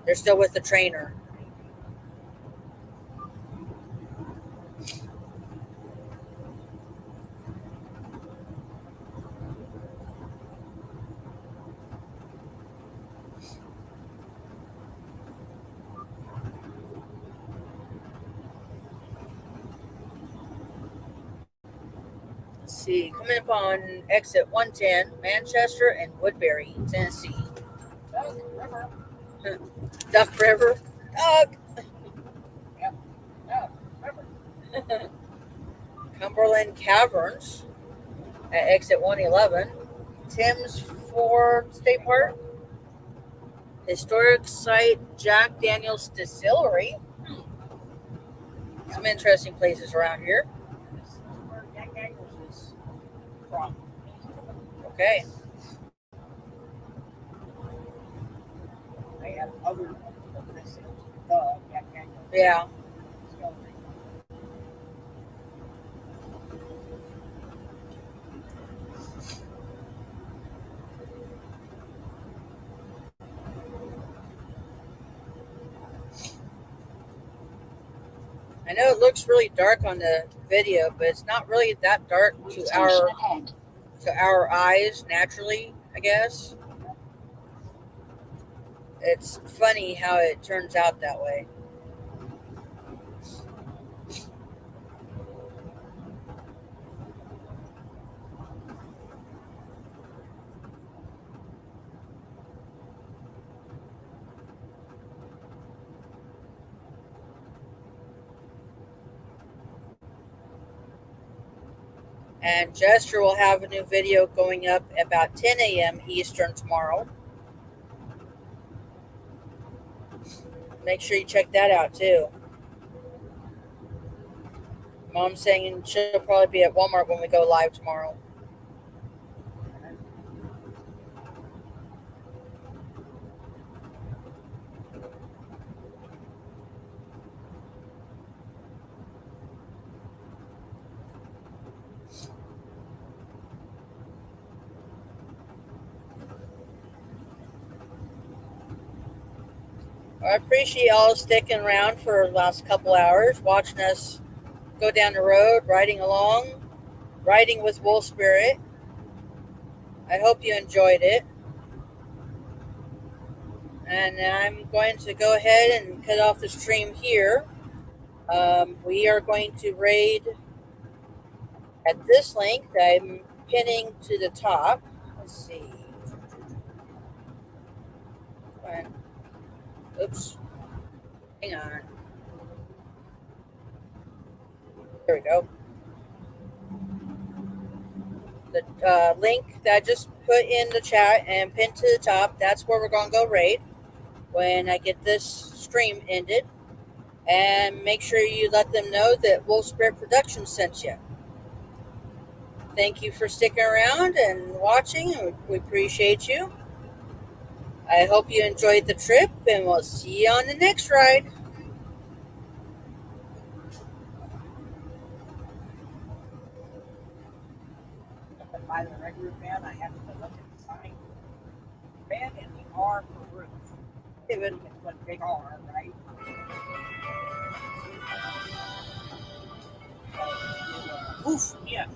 They're still with the trainer. see, coming up on exit 110, Manchester and Woodbury, Tennessee. Duck River. Duck River. Duck. Duck River. Cumberland Caverns at exit 111. Tim's Ford State Park. Historic site Jack Daniel's Distillery. Some interesting places around here. This is where Jack Daniels is from. Okay. They have other, this is the Jack Daniels. Yeah. Distillery. I know it looks really dark on the video, but it's not really that dark to Station ahead. our eyes naturally, I guess. It's funny how it turns out that way. And Gesture will have a new video going up about 10 a.m. Eastern tomorrow. Make sure you check that out too. Mom's saying she'll probably be at Walmart when we go live tomorrow. I appreciate y'all sticking around for the last couple hours, watching us go down the road, riding along, riding with Wolvespirit. I hope you enjoyed it. And I'm going to go ahead and cut off the stream here. We are going to raid at this link that I'm pinning to the top. Let's see. Oops. Hang on. There we go. The link that I just put in the chat and pinned to the top, that's where we're going to go raid when I get this stream ended. And make sure you let them know that Wolvespirit Productions sent you. Thank you for sticking around and watching. We appreciate you. I hope you enjoyed the trip, and we'll see you on the next ride. By the regular van, I have to look at the sign. Van and the R for roof. David. It's one big R, right? Oof, yeah.